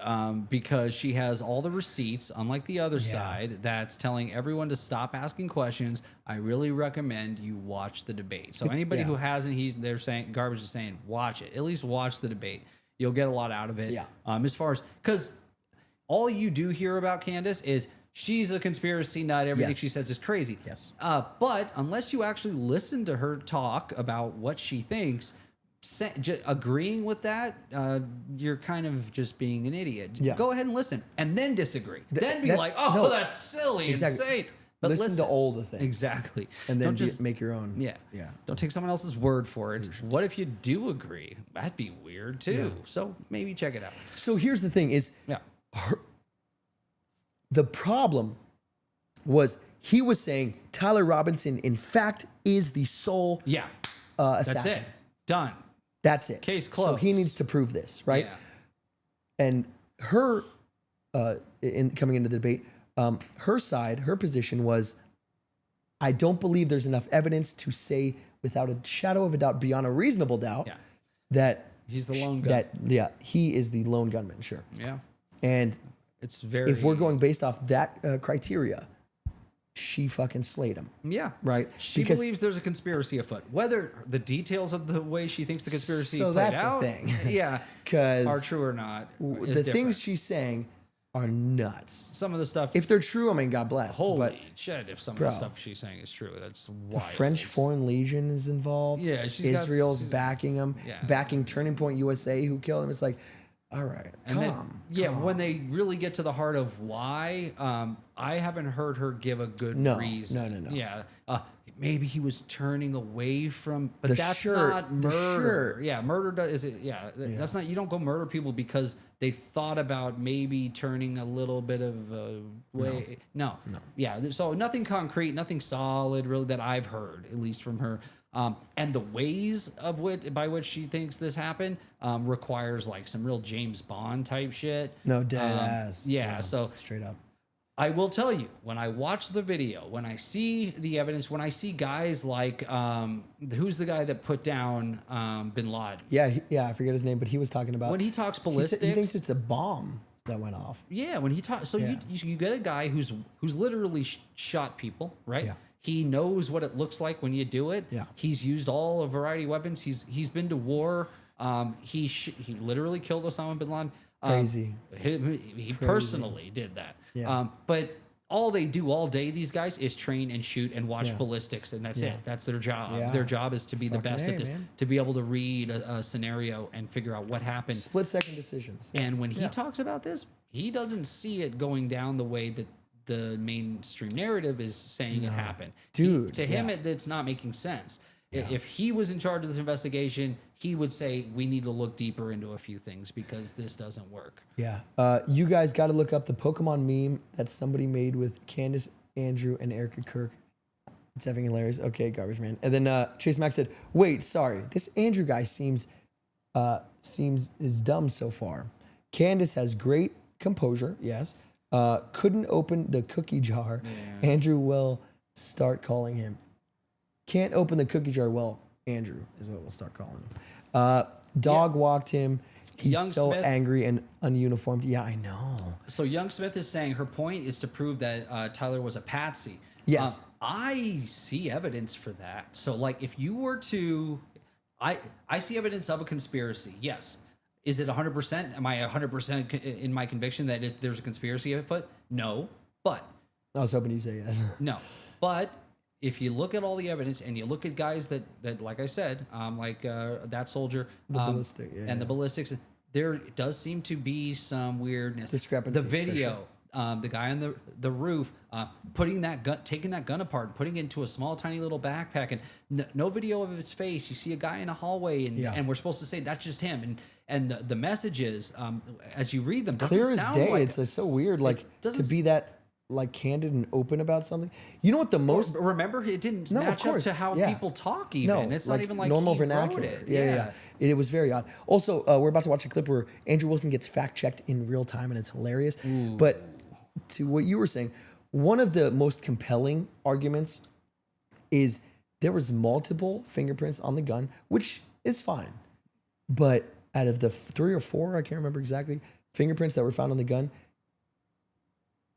because she has all the receipts, unlike the other side, that's telling everyone to stop asking questions. I really recommend you watch the debate. So anybody Yeah. who hasn't, they're saying Garbage is saying watch it. At least watch the debate. You'll get a lot out of it. Yeah. As far as because all you do hear about Candace is she's a conspiracy nut. Everything Yes. she says is crazy. Yes. But unless you actually listen to her talk about what she thinks, agreeing with that, you're kind of just being an idiot. Yeah. Go ahead and listen, and then disagree. Then be that's- like, "Oh, no. that's silly, Exactly. insane." But listen to all the things. Exactly, And then Don't just make your own. yeah. Yeah. Don't take someone else's word for it. What if you do agree? That'd be weird too. So maybe check it out. So here's the thing: is Yeah. the problem was he was saying Tyler Robinson, in fact, is the sole Yeah. assassin. That's it. Done. That's it. Case So closed. he needs to prove this, right? Yeah. And her, in coming into the debate, her side, her position was, I don't believe there's enough evidence to say without a shadow of a doubt, beyond a reasonable doubt, Yeah. that He's the lone gun. he is the lone gunman. Sure. Yeah. And It's very. if we're going based off that criteria, she fucking slayed him. Yeah. Right? She Because- believes there's a conspiracy afoot. Whether the details of the way she thinks the conspiracy So played that's the out, thing. yeah, 'Cause are true or not. The Is things she's saying are nuts. some of the stuff. If they're true, I mean, God bless. holy but shit, if some bro, of the stuff she's saying is true, that's wild. French Foreign Legion is involved. Yeah, she's got- Israel's she's- backing him, Yeah. backing Turning Point USA, who killed him. It's like, All right. And then, when they really get to the heart of why, I haven't heard her give a good reason. No. Yeah. Maybe he was turning away from, but The that's shirt, not the murder. shirt. Yeah, murder is it? Yeah, that's not. You don't go murder people because they thought about maybe turning a little bit of way. No. Yeah. So nothing concrete, nothing solid, really, that I've heard, at least from her. And the ways of by which she thinks this happened requires like some real James Bond type shit. No, dead ass. Yeah. So straight up. I will tell you, when I watch the video, when I see the evidence, when I see guys like, who's the guy that put down Bin Laden? Yeah, I forget his name, but he was talking about When he talks ballistics, he thinks it's a bomb that went off. Yeah, when he talks, so you get a guy who's literally shot people, right? Yeah. He knows what it looks like when you do it. Yeah. He's used all a variety of weapons. He's been to war. He literally killed Osama bin Laden. Crazy. He personally did that. Yeah. But all they do all day, these guys, is train and shoot and watch ballistics, and that's it. That's their job. Yeah. Their job is to be the best at this, man. to be able to read a scenario and figure out what happened. Split-second decisions. And when he talks about this, he doesn't see it going down the way that the mainstream narrative is saying it happened. Dude, to him, it's not making sense. If he was in charge of this investigation, he would say, we need to look deeper into a few things because this doesn't work. Yeah. You guys got to look up the Pokemon meme that somebody made with Candace, Andrew, and Erika Kirk. It's effing hilarious. Okay, garbage man. And then Chase Mack said, wait, sorry. This Andrew guy seems is dumb so far. Candace has great composure, yes. Couldn't open the cookie jar. Yeah. Andrew will start calling him. Can't open the cookie jar. Well, Andrew is what we'll start calling him. Dog walked him. He's Young so Smith. angry and ununiformed. Yeah, I know. So Young Smith is saying her point is to prove that Tyler was a patsy. Yes. I see evidence for that. So like if you were to, I see evidence of a conspiracy. Yes. Is it 100%? Am I 100% in my conviction that there's a conspiracy afoot? No. But. I was hoping you'd say yes. No. But if you look at all the evidence and you look at guys that like I said, that soldier, The ballistic, and the ballistics, there does seem to be some weirdness. Discrepancies, The for video, the guy on the roof, taking that gun apart, putting it into a small, tiny little backpack, and no video of his face. You see a guy in a hallway, and we're supposed to say that's just him. And the messages, as you read them, doesn't Clear as sound day. like It's so weird, like doesn't to be that like candid and open about something. You know what the most? Remember, it didn't No, of match up course, to how yeah. people talk. Even it's not even like normal he vernacular. wrote it. Yeah. It was very odd. Also, we're about to watch a clip where Andrew Wilson gets fact checked in real time, and it's hilarious. But to what you were saying, one of the most compelling arguments is there was multiple fingerprints on the gun, which is fine. But out of the 3 or 4, I can't remember exactly, fingerprints that were found on the gun,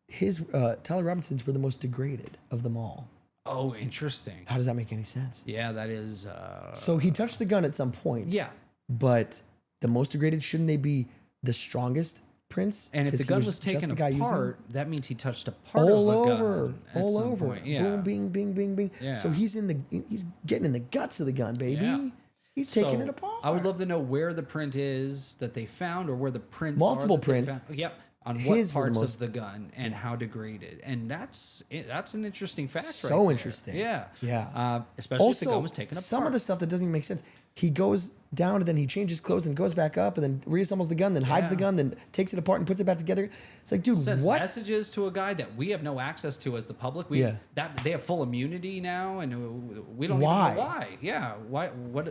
his Tyler Robinson's were the most degraded of them all. Oh, interesting. How does that make any sense? Yeah, that is. So he touched the gun at some point. Yeah. But the most degraded, shouldn't they be the strongest prints? And if 'Cause the he gun was just taken the guy using apart, that means he touched a part all of the over, gun at all some over. point. Yeah. Boom, bing, bing, bing, bing. Yeah. So he's getting in the guts of the gun, baby. Yeah. He's taking So, it apart. I would love to know where the print is that they found, or where the prints Multiple are that they prints. found. Yep. On His what were the parts most- of the gun and how degraded, and that's an interesting fact. So right there. interesting. Yeah. Yeah. Especially Also, if the gun was taken apart. some of the stuff that doesn't even make sense. He goes down and then he changes clothes and goes back up and then reassembles the gun, then hides the Yeah. gun, then takes it apart and puts it back together. It's like, dude, Sends what? messages to a guy that we have no access to as the public. That they have full immunity now, and we don't Why? even know why. Yeah, why? What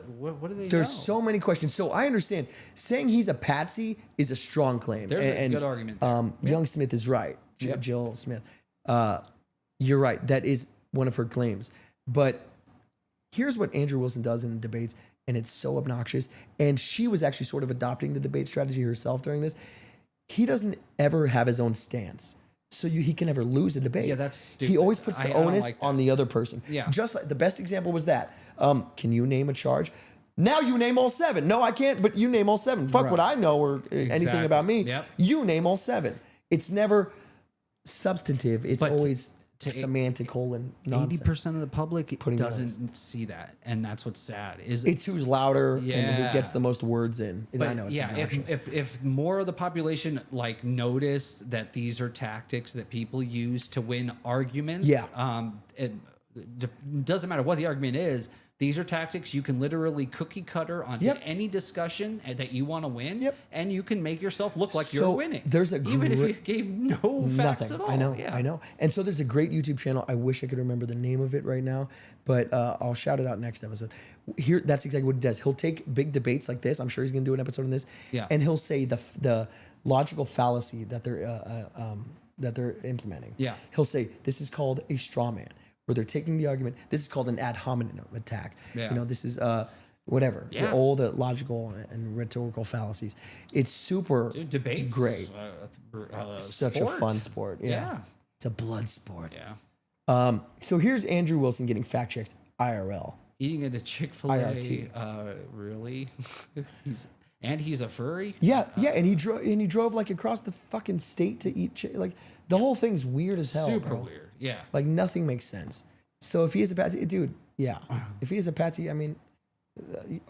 do they There's know? so many questions. So I understand saying he's a patsy is a strong claim. There's a good argument there. Young Smith is right. Yep. Jill Smith. You're right. That is one of her claims. But here's what Andrew Wilson does in debates, and it's so obnoxious. And she was actually sort of adopting the debate strategy herself during this. He doesn't ever have his own stance. So he can never lose a debate. Yeah, that's stupid. He always puts the I don't onus like that. on the other person. Yeah. Just like the best example was that. Can you name a charge? Now you name all 7. No, I can't, but you name all 7. Fuck what I know or anything Exactly. about me. Yep. You name all 7. It's never substantive. It's always semantical and nonsense. 80% of the public Putting doesn't see that, and that's what's sad. It's who's louder and Yeah. who gets the most words in. I know it's yeah, obnoxious. if more of the population like noticed that these are tactics that people use to win arguments, it doesn't matter what the argument is. These are tactics you can literally cookie cutter onto any discussion that you want to win, and you can make yourself look like you're winning. There's a even if you gave no facts at all. I know, Yeah. I know. And so there's a great YouTube channel. I wish I could remember the name of it right now, but I'll shout it out next episode. Here, that's exactly what he does. He'll take big debates like this. I'm sure he's going to do an episode on this. Yeah. And he'll say the logical fallacy that they're implementing. Yeah. He'll say this is called a straw man, where they're taking the argument. This is called an ad hominem attack. Yeah. You know, this is whatever. Yeah. The old logical and rhetorical fallacies. It's super Debates, great. Such a sport. fun sport. Yeah. Yeah. It's a blood sport. Yeah. So here's Andrew Wilson getting fact checked IRL. Eating at a Chick-fil-A, IRT. really? he's a furry? Yeah, and he drove like across the fucking state to eat like the whole thing's weird as hell. Super bro. weird. Yeah. Like nothing makes sense. So if he is a patsy, dude, yeah. If he is a patsy, I mean,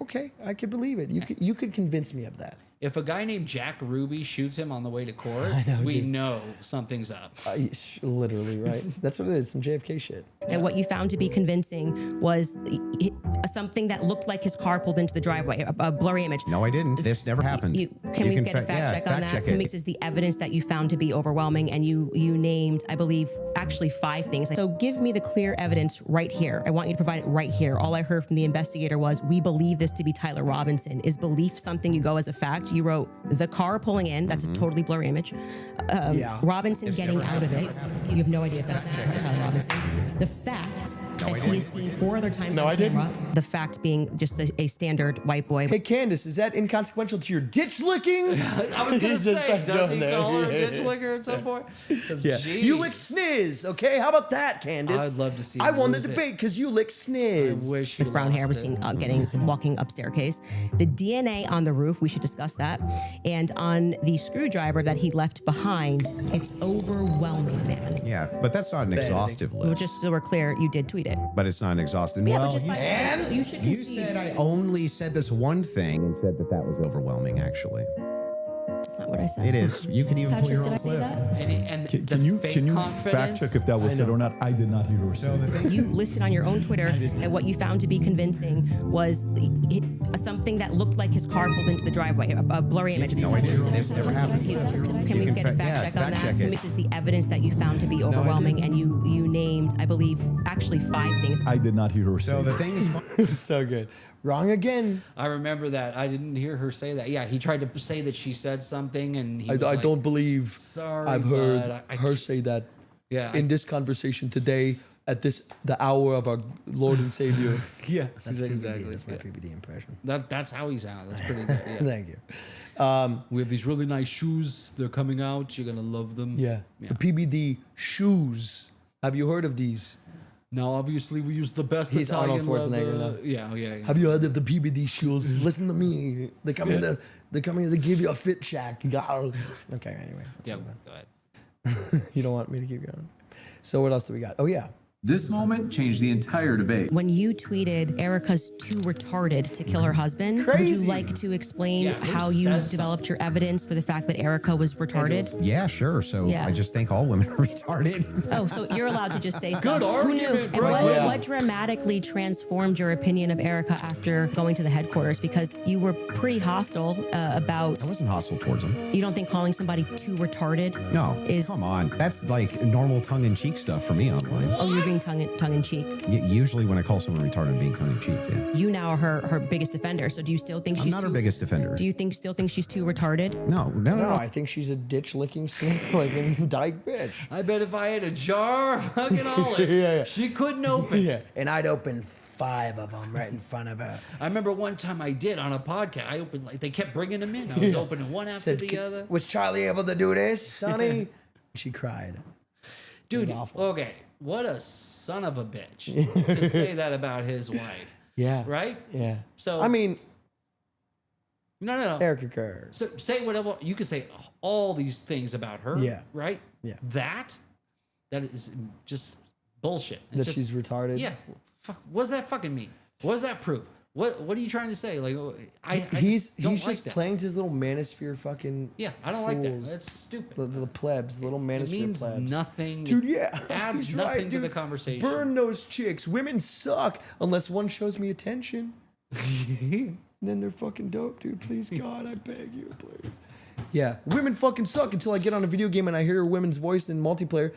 okay, I could believe it. You could convince me of that. If a guy named Jack Ruby shoots him on the way to court, we know something's up. Literally, right? That's what it is. Some JFK shit. And what you found to be convincing was something that looked like his car pulled into the driveway, a blurry image. No, I didn't. This never happened. Can we get a fact check on that? This is the evidence that you found to be overwhelming, and you named, I believe, actually 5 things. So give me the clear evidence right here. I want you to provide it right here. All I heard from the investigator was, we believe this to be Tyler Robinson. Is belief something you go as a fact? You wrote the car pulling in. That's a totally blurry image. Robinson getting out of it. You have no idea if that's Tyler Robinson. The fact that he is seen 4 other times on camera. The fact being just a standard white boy. Hey, Candace, is that inconsequential to your ditch licking? I was going to say, does he call her a ditch licker at some point? Yeah. You lick sniz, okay? How about that, Candace? I'd love to see I him won the lose it. debate because you lick sniz. I wish he With brown hair, lost was it. seen walking up staircase. The DNA on the roof, we should discuss that. And on the screwdriver that he left behind, it's overwhelming, man. Yeah, but that's not an exhaustive Well, list. just so we're clear, you did tweet it. But it's not an exhaustive. Yeah, well, but just by saying, you should you concede. said I only said this one thing and said that was overwhelming, actually. That's not what I said. It is. You can even pull Patrick, your did own I say clip. that? And the Can you fake fact confidence? check if that was said or not? I did not hear her say that. You listed on your own Twitter that what you found to be convincing was something that looked like his car pulled into the driveway, a blurry image. No, I didn't. This never happened. Can we You get a can fact check on fact that? check it. This is the evidence that you found to be overwhelming, and you named, I believe, actually 5 things. I did not hear her say So the that. thing is, So good. Wrong again. I remember that. I didn't hear her say that. Yeah, he tried to say that she said something, and he was I like, don't believe sorry, I've heard but I her can't- say that Yeah, in this conversation today at the hour of our Lord and Savior. yeah, That's exactly. PBD. That's my Yeah. PBD impression. That's how he sounds. That's pretty good. Yeah. Thank you. We have these really nice shoes. They're coming out. You're gonna love them. Yeah. The PBD shoes. Have you heard of these? Now, obviously, we use the best He's Italian Arnold Schwarzenegger leather. now. Yeah. Have you heard of the PBD shoes? Listen to me. They're coming to give you a fit check. Okay, anyway. Let's Yeah. move on. Go ahead. You don't want me to keep going. So what else do we got? Oh yeah. This moment changed the entire debate. When you tweeted Erika's too retarded to kill her husband, would Crazy. you like to explain Yeah, who how you says developed your evidence for the fact that Erika was retarded? yeah, sure. So Yeah. I just think all women are retarded. Oh, so you're allowed to just say stuff. Who argument, knew? And bro. what dramatically transformed your opinion of Erika after going to the headquarters? Because you were pretty hostile about. I wasn't hostile towards him. You don't think calling somebody too retarded? No, Is- come on. That's like normal tongue-in-cheek stuff for me online. Oh, you're being tongue in cheek. Usually when I call someone retarded, I'm being tongue-in-cheek, yeah. You now are her biggest defender. So do you still think I'm she's not too? her biggest defender. Do you still think she's too retarded? No. No, I think she's a ditch licking, like dyke bitch. I bet if I had a jar of fucking olives, Yeah. she couldn't open. Yeah. And I'd open 5 of them right in front of her. I remember one time I did on a podcast. I opened they kept bringing them in. I was opening one after Said, the other. Was Charlie able to do this, Sonny? She cried. Dude, awful. okay, what a son of a bitch to say that about his wife, Yeah. right? Yeah. So I mean, no. Erika Kirk. So say whatever you can say all these things about her. Yeah. Right. Yeah. That That is just bullshit. It's That just- she's retarded. Yeah. Fuck. What does that fucking mean? What does that prove? What are you trying to say? Like, He's just don't just like that. playing to his little manosphere fucking. Yeah, I don't like that. fools. That's stupid. The plebs, the little It manosphere means plebs. nothing. Dude, yeah. Adds He's nothing right, to the dude. conversation. Burn those chicks. Women suck unless one shows me attention. Then they're fucking dope, dude. Please, God, I beg you, please. Yeah, women fucking suck until I get on a video game and I hear a woman's voice in multiplayer.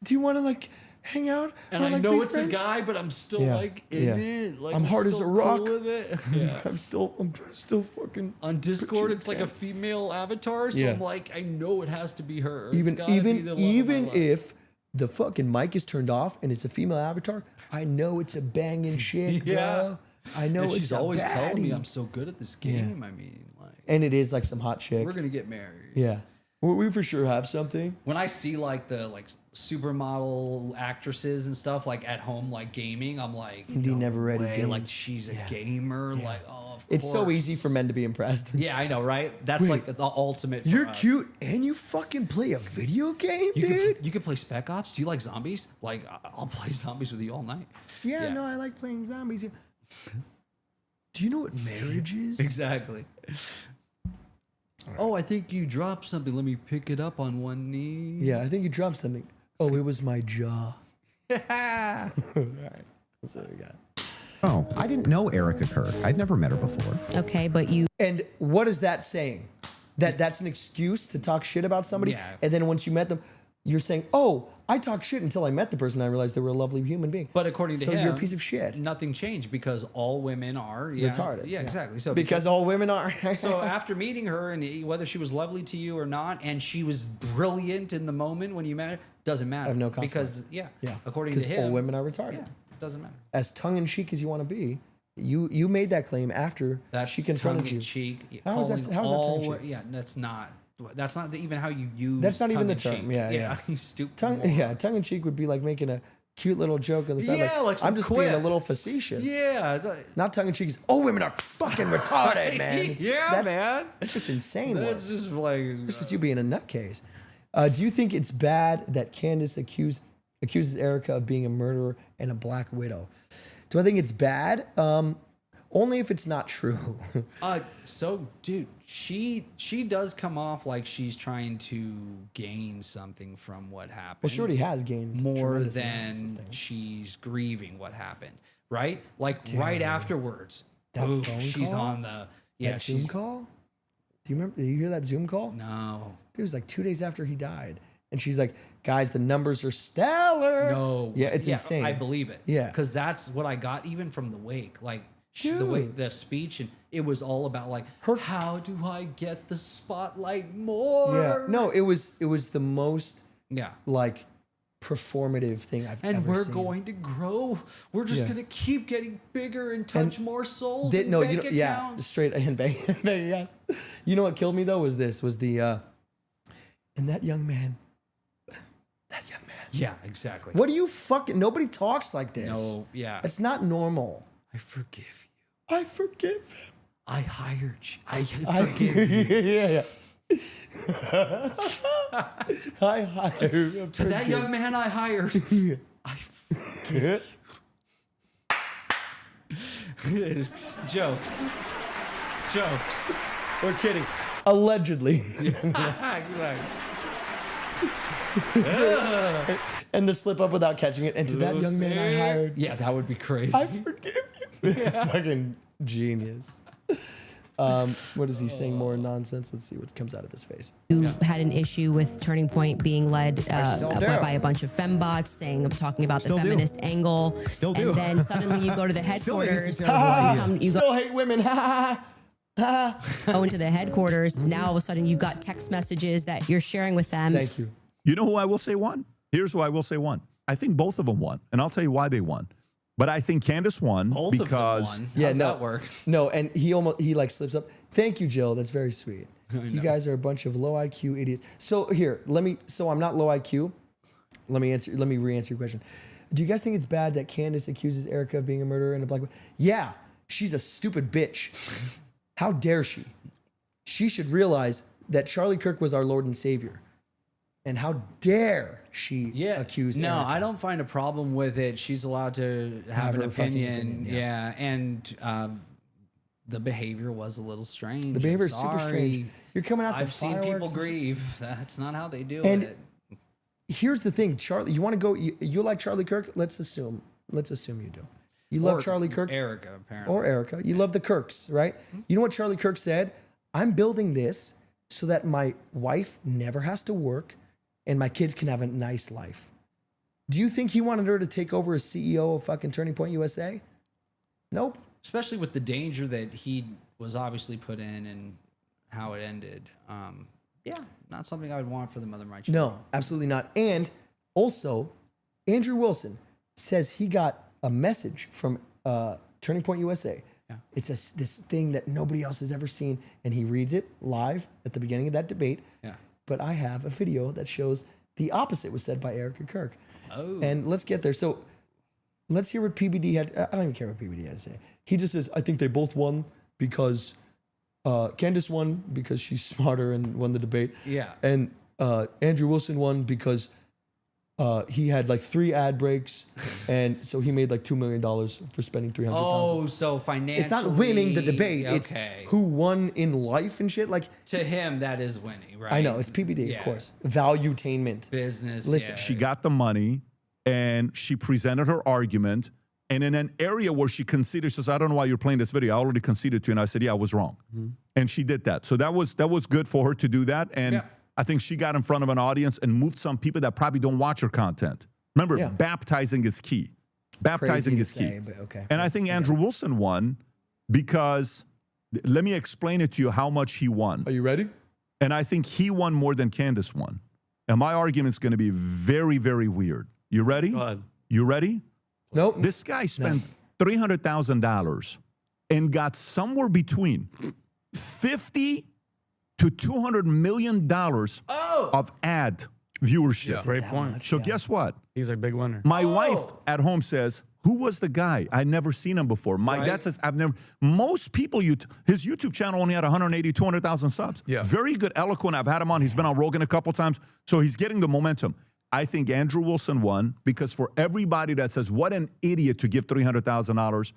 Do you want to like hang out? And or, I like, know be it's friends? a guy, but I'm still Yeah, like in yeah. it. Like, I'm hard as still a rock. Cool with it. Yeah. I'm still fucking. On Discord, it's like a female avatar, so Yeah. I'm like, I know it has to be her. It's Even gotta be the love of my even life. if the fucking mic is turned off and it's a female avatar, I know it's a banging chick, Yeah. bro. I know And it's she's a always telling me baddie. I'm so good at this game. I mean, like, And it is like some hot chick. we're gonna get married. Yeah, we for sure have something. When I see like the supermodel actresses and stuff like at home like gaming, I'm like, Indie no never ready way, games. like she's a gamer. Like, oh, of It's so course. easy for men to be impressed. Yeah, I know, right? That's Wait, like the ultimate. For You're us. cute and you fucking play a video game, You dude. can play Spec Ops. Do you like zombies? Like, I'll play zombies with you all night. Yeah, no, I like playing zombies. Do you know what marriage is? Exactly. Oh, I think you dropped something. Let me pick it up on one knee. Yeah, I think you dropped something. Oh, it was my jaw. All right, that's what we got. Oh, I didn't know Erika Kirk. I'd never met her before. Okay, but you. And what is that saying? That's an excuse to talk shit about somebody? Yeah. And then once you met them, you're saying, oh, I talked shit until I met the person. I realized they were a lovely human being. But according to so him, you're a piece of shit. Nothing changed because all women are Retarded. Yeah, exactly. So because all women are. so after meeting her and whether she was lovely to you or not, and she was brilliant in the moment when you met her, doesn't matter. I have no consequence. Because yeah, Yeah. according to Because him, all women are retarded. Yeah, doesn't matter. As tongue-in-cheek as you want to be, you made that claim after That's she confronted you. tongue-in-cheek. How is that tongue-in-cheek? Yeah, that's not even how you use. That's not even the tongue-in-cheek. term. Yeah. You stupid. Tongue-in-cheek would be like making a cute little joke on the side. Yeah, like some I'm just quip. being a little facetious. Yeah. It's like, Not tongue-in-cheek is, all women are fucking retarded, man. Yeah, man. That's just insane. that's just like. It's just you being a nutcase. Do you think it's bad that Candace accuses Erika of being a murderer and a black widow? Do I think it's bad? Only if it's not true. So, dude, she does come off like she's trying to gain something from what happened. Well, she already has gained more tremendous amounts of than things. she's grieving what happened, right? Like right afterwards, That boom, phone she's call? on the That Zoom she's call? Do you remember? Did you hear that Zoom call? no, It was like 2 days after he died. And she's like, guys, the numbers are stellar. no, Yeah, it's insane. I believe it. Yeah. because that's what I got even from the wake, like. The way Dude. the speech and it was all about like Her- how do I get the spotlight more? Yeah. No, it was the most Yeah. like performative thing I've ever And we're seen. going to grow. We're just Yeah. going to keep getting bigger and touch more souls. And No, bank you know, yeah, accounts. straight in bank. Yes. You know what killed me though was the and that young man. Yeah, exactly. What do you fucking? Nobody talks like this. No, yeah. It's not normal. I forgive you. I forgive him. I hired you. I forgive you. Yeah. I hire To that young man I hired, I forgive you. It's jokes. It's jokes. We're kidding. Allegedly. Exactly. And the slip up without catching it. And to that young man I hired, Yeah, that would be crazy. I forgive you. It's fucking genius. What is he saying more nonsense? Let's see what comes out of his face. You had an issue with Turning Point being led still do. by a bunch of fembots, talking about Still the do. feminist angle. Still do. And then suddenly you go to the headquarters. You go Still hate women. go into the headquarters. Now all of a sudden you've got text messages that you're sharing with them. Thank you. You know who I will say won? Here's who I will say won. I think both of them won, and I'll tell you why they won. But I think Candace won Both because of them won. Yeah, How's no, that work? No, and he like slips up. Thank you, Jill. That's very sweet. You guys are a bunch of low IQ idiots. So here, so I'm not low IQ. Let me re-answer your question. Do you guys think it's bad that Candace accuses Erika of being a murderer and a black woman? Yeah, she's a stupid bitch. How dare she? She should realize that Charlie Kirk was our Lord and Savior. And how dare she accuse No, Erika? I don't find a problem with it. She's allowed to have an her fucking opinion. Yeah. And the behavior was a little strange. The behavior I'm is super sorry. strange. You're coming out to I've seen people fireworks and grieve. That's not how they do And it. here's the thing, Charlie. You want to go? You like Charlie Kirk? Let's assume you do. You love Or Charlie Kirk, Erika, apparently. or Erika. You love the Kirks, right? You know what Charlie Kirk said? I'm building this so that my wife never has to work, and my kids can have a nice life. Do you think he wanted her to take over as CEO of fucking Turning Point USA? Nope. Especially with the danger that he was obviously put in and how it ended. Yeah, not something I would want for the mother of my children. No, absolutely not. And also, Andrew Wilson says he got a message from Turning Point USA. Yeah. It's this thing that nobody else has ever seen, and he reads it live at the beginning of that debate. Yeah. But I have a video that shows the opposite was said by Erika Kirk. Oh. And let's get there. So let's hear what PBD had. I don't even care what PBD had to say. He just says, I think they both won because Candace won because she's smarter and won the debate. Yeah. And Andrew Wilson won because he had like 3 ad breaks, and so he made like $2 million for spending $300,000. Oh, so financially. It's not winning the debate. Okay. It's who won in life and shit. Like To him, that is winning, right? I know it's PBD, Yeah. of course. Valuetainment. Business. Listen, yeah. She got the money and she presented her argument. And in an area where she conceded, she says, I don't know why you're playing this video. I already conceded to you. And I said, yeah, I was wrong. And she did that. So that was good for her to do that. And I think she got in front of an audience and moved some people that probably don't watch her content. Remember, baptizing is key. Baptizing Crazy to is key. say, but okay. And I think Andrew Wilson won because, let me explain it to you how much he won. Are you ready? And I think he won more than Candace won. And my argument's going to be very, very weird. You ready? Go ahead. You ready? Nope. This guy spent $300,000 and got somewhere between $50 to $200 million of ad viewership. Great point. So guess what? He's a big winner. My wife at home says, who was the guy? I never seen him before. My dad says, I've never. Most people, his YouTube channel only had 180, 200,000 subs. Yeah. Very good, eloquent. I've had him on. He's been on Rogan a couple times. So he's getting the momentum. I think Andrew Wilson won because for everybody that says, what an idiot to give $300,000.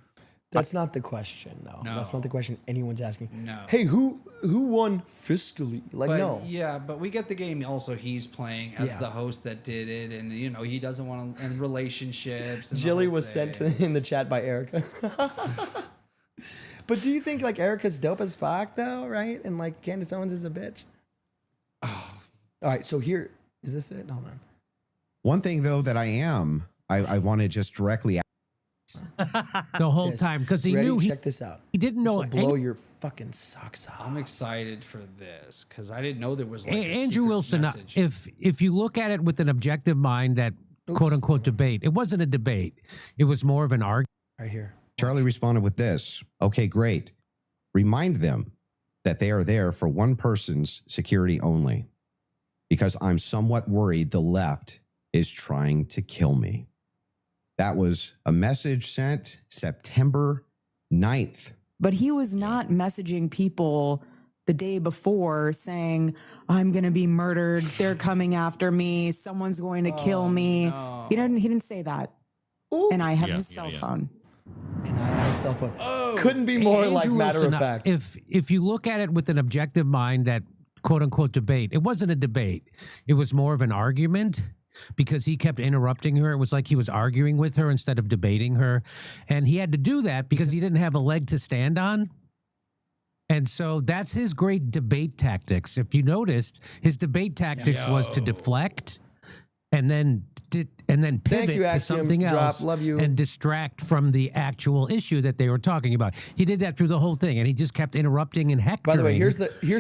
That's not the question, though. No. That's not the question anyone's asking. No. Hey, who won fiscally? Like, But, no. Yeah, but we get the game also he's playing as the host that did it. And, you know, he doesn't want to, and relationships. And the Jilly whole was sent thing. in the chat by Erika. But do you think like Erika's dope as fuck though, right? And like Candace Owens is a bitch? Oh. All right, so here, is this it? Hold on. One thing though that I want to just directly the whole Yes. time because he Ready? knew Check this out. he didn't know This will blow any- your fucking socks off. I'm excited for this because I didn't know there was like a Andrew secret Wilson. message. If you look at it with an objective mind, that quote unquote debate, it wasn't a debate. It was more of an argument. Right here. Charlie responded with this. Okay, great. Remind them that they are there for one person's security only because I'm somewhat worried the left is trying to kill me. That was a message sent September 9th. But he was not messaging people the day before saying, I'm going to be murdered. They're coming after me. Someone's going to kill me. no. He didn't say that. Oops. And I have his cell phone. And I have a cell phone. Couldn't be more like Andrew matter Wilson, of fact. If you look at it with an objective mind, that quote unquote debate, it wasn't a debate. It was more of an argument because he kept interrupting her. It was like he was arguing with her instead of debating her. And he had to do that because he didn't have a leg to stand on. And so that's his great debate tactics. If you noticed, his debate tactics was to deflect and then pivot you, to Axiom. something Drop. else Love you. and distract from the actual issue that they were talking about. He did that through the whole thing, and he just kept interrupting and hectoring. By the way, here's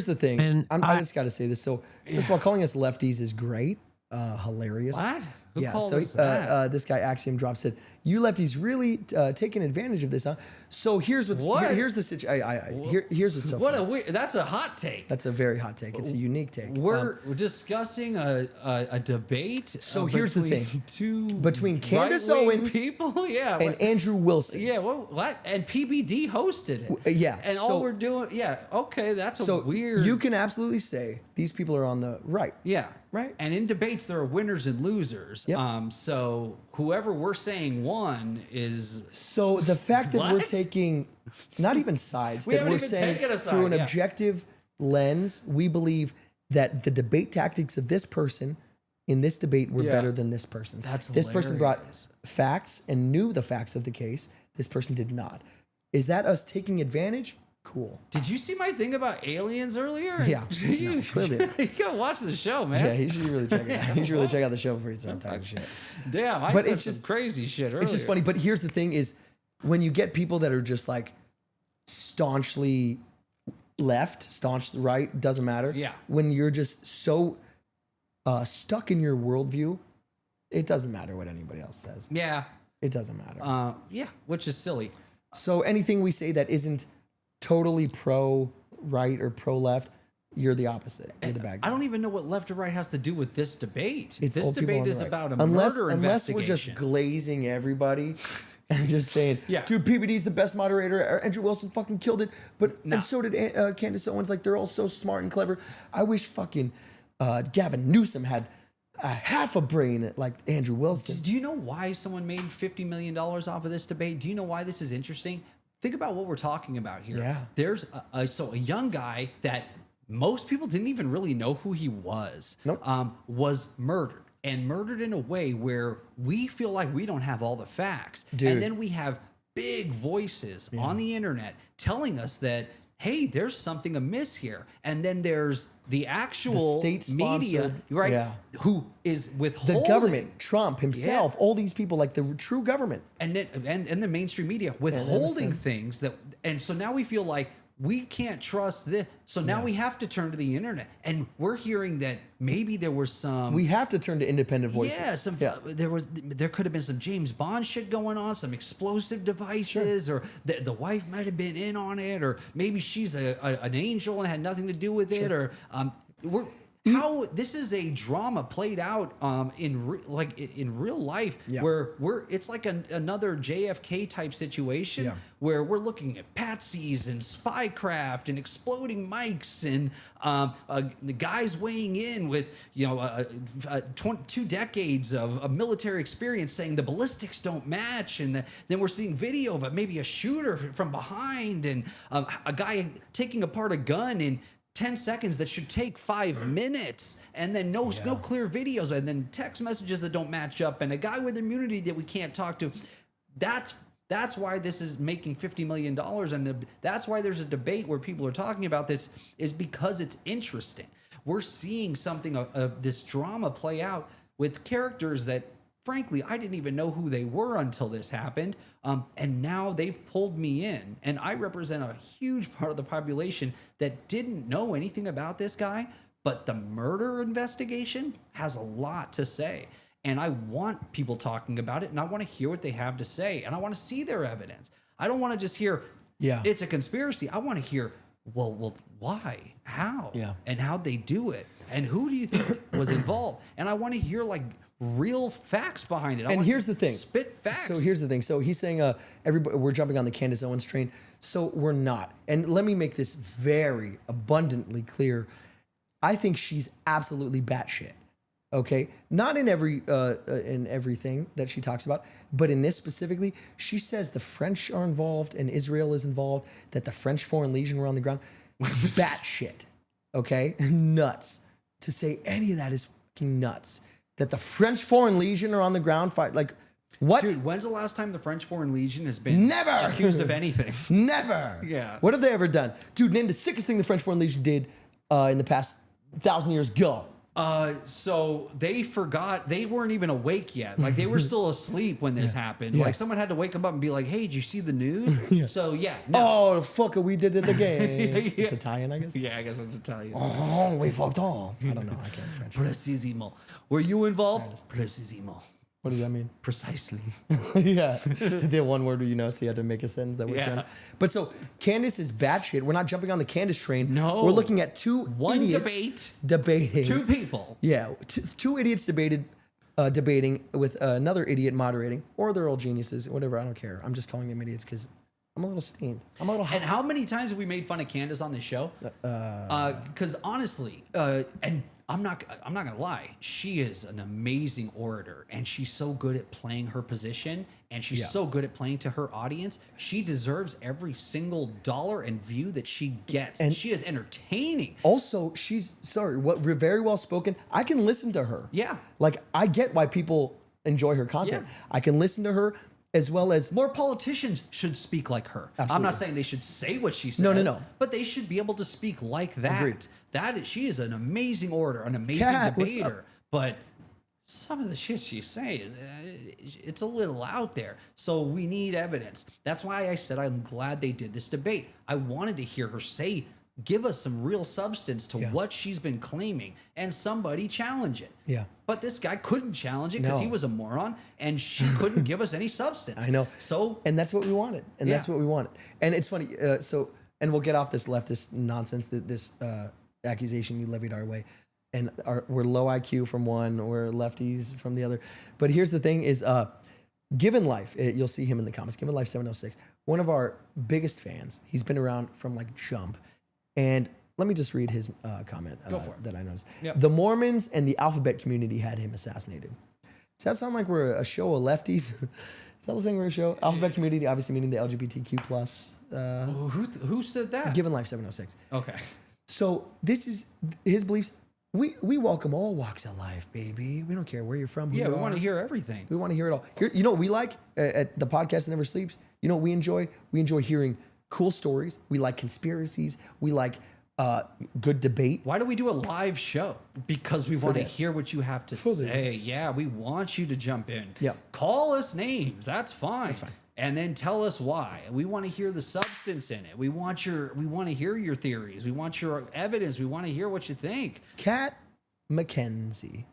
the thing. And I just got to say this. So first of all, calling us lefties is great, hilarious. What? Who Yeah, called so us that? this guy Axiom Drop said, "You lefties really taking advantage of this, huh?" So here's what's What? here's the situation. Here's what's so What funny. a weird. That's a hot take. That's a very hot take. It's a unique take. We're discussing a debate. So here's the thing. Between Candace right-wing Owens people, yeah, and Andrew Wilson. yeah, what? And PBD hosted it. Yeah, and all we're doing, yeah, okay, that's so a weird. You can absolutely say these people are on the right. Yeah. Right. And in debates, there are winners and losers. Yep. So whoever we're saying won is. So the fact that we're What? taking not even sides, We that haven't we're even saying taken a side, through an yeah. objective lens, we believe that the debate tactics of this person in this debate were Yeah. better than this person's. That's This person brought hilarious. facts and knew the facts of the case. This person did not. Is that us taking advantage? Cool. Did you see my thing about aliens earlier? Yeah. you, No, clearly not. you gotta watch the show, man. Yeah, he should really check it out. He should really check out the show before you start talking shit. Damn, I But said it's some just- crazy shit earlier. It's just funny. But here's the thing is when you get people that are just like staunchly left, staunch right, doesn't matter. Yeah. When you're just so stuck in your worldview, it doesn't matter what anybody else says. Yeah. It doesn't matter. Yeah, which is silly. So anything we say that isn't totally pro right or pro left, you're the opposite. You're the bad guy. I don't even know what left or right has to do with this debate. This old people debate on the is right. about a unless murder unless we're investigation. just glazing everybody and just saying, Yeah. dude, PBD's the best moderator. Andrew Wilson fucking killed it. But Nah. and so did Candace Owens. Like they're all so smart and clever. I wish fucking Gavin Newsom had a half a brain like Andrew Wilson. Do you know why someone made $50 million off of this debate? Do you know why this is interesting? Think about what we're talking about here. Yeah. There's a young guy that most people didn't even really know who he was. Nope. Was murdered, and murdered in a way where we feel like we don't have all the facts. Dude. And then we have big voices on the internet telling us that, hey, there's something amiss here. And then there's the actual state-sponsored- media, right? yeah. Who is withholding The government, Trump himself, all these people, like the true government. and then and the mainstream media withholding things that, and so now we feel like we can't trust this. So now we have to turn to the internet, and we're hearing that maybe there was some. We have to turn to independent voices. Yeah, there could have been some James Bond shit going on, some explosive devices, or the wife might have been in on it, or maybe she's an angel and had nothing to do with it, or how this is a drama played out in real life, where it's like another JFK type situation where we're looking at patsies and spycraft and exploding mics and the guys weighing in with 2 decades of military experience saying the ballistics don't match, and then we're seeing video of maybe a shooter from behind and a guy taking apart a gun in 10 seconds that should take 5 minutes, and then no clear videos, and then text messages that don't match up, and a guy with immunity that we can't talk to. That's why this is making $50 million, and that's why there's a debate where people are talking about this, is because it's interesting. We're seeing something of this drama play out with characters that, frankly, I didn't even know who they were until this happened. And now they've pulled me in. And I represent a huge part of the population that didn't know anything about this guy. But the murder investigation has a lot to say. And I want people talking about it. And I want to hear what they have to say. And I want to see their evidence. I don't want to just hear, it's a conspiracy. I want to hear, well, why? How? And how'd they do it? And who do you think was involved? And I want to hear, like, real facts behind it. And here's the thing. Spit facts. So here's the thing. So he's saying everybody, we're jumping on the Candace Owens train. So we're not. And let me make this very abundantly clear. I think she's absolutely batshit. Okay, not in everything that she talks about, but in this specifically, she says the French are involved and Israel is involved. That the French Foreign Legion were on the ground. Batshit. Okay, nuts. To say any of that is fucking nuts. That the French Foreign Legion are on the ground fight. Like, what? Dude, when's the last time the French Foreign Legion has been accused of anything? Never. Yeah. What have they ever done? Dude, name the sickest thing the French Foreign Legion did in the past 1,000 years. Go. So they forgot, they weren't even awake yet. Like they were still asleep when this happened. Yeah. Like someone had to wake them up and be like, hey, did you see the news? So yeah. Oh, fucker, we did it again. Yeah. It's Italian, I guess. Yeah, I guess that's Italian. Oh, we fucked off. I don't know. I can't French. Precisimo. Were you involved? Precisimo. What does that mean? Precisely. Yeah. The one word so you had to make a sentence that was Yeah. But so Candace is batshit. We're not jumping on the Candace train. No. We're looking at One idiots debate. debating. Two people. Yeah. Two idiots debating with another idiot moderating, or they're all geniuses, whatever. I don't care. I'm just calling them idiots because I'm a little steamed. I'm a little hot. And how many times have we made fun of Candace on this show? Because honestly, and I'm not gonna lie, she is an amazing orator, and she's so good at playing her position, and she's so good at playing to her audience. She deserves every single dollar and view that she gets, and she is entertaining. Also, she's very well spoken. I can listen to her. Yeah, like I get why people enjoy her content. Yeah. I can listen to her. As well as more politicians should speak like her. Absolutely. I'm not saying they should say what she says. No. But they should be able to speak like that. Agreed. She is an amazing orator, an amazing debater. But some of the shit she's saying, it's a little out there. So we need evidence. That's why I said I'm glad they did this debate. I wanted to hear her give us some real substance to what she's been claiming, and somebody challenge it. Yeah. But this guy couldn't challenge it because No. he was a moron, and she couldn't give us any substance. I know. So, and that's what we wanted. And that's what we wanted. And it's funny. And we'll get off this leftist nonsense, this accusation you levied our way. And we're low IQ from one, we're lefties from the other. But here's the thing is, Given Life, you'll see him in the comments, Given Life 706, one of our biggest fans. He's been around from like jump. And let me just read his comment that I noticed. Yep. The Mormons and the alphabet community had him assassinated. Does that sound like we're a show of lefties? Is that the thing we're a show? Alphabet community, obviously meaning the LGBTQ plus. Who said that? Given Life 706. Okay. So this is his beliefs. We welcome all walks of life, baby. We don't care where you're from. Yeah, we want to hear everything. We want to hear it all. You know what we like at the podcast that never sleeps? You know what we enjoy? We enjoy hearing cool stories. We like conspiracies. We like good debate. Why do we do a live show? Because we want to this. hear what you have to say. Yeah, we want you to jump in. Yeah. Call us names. That's fine. And then tell us why. We want to hear the substance in it. We want to hear your theories. We want your evidence. We want to hear what you think. Kat McKenzie.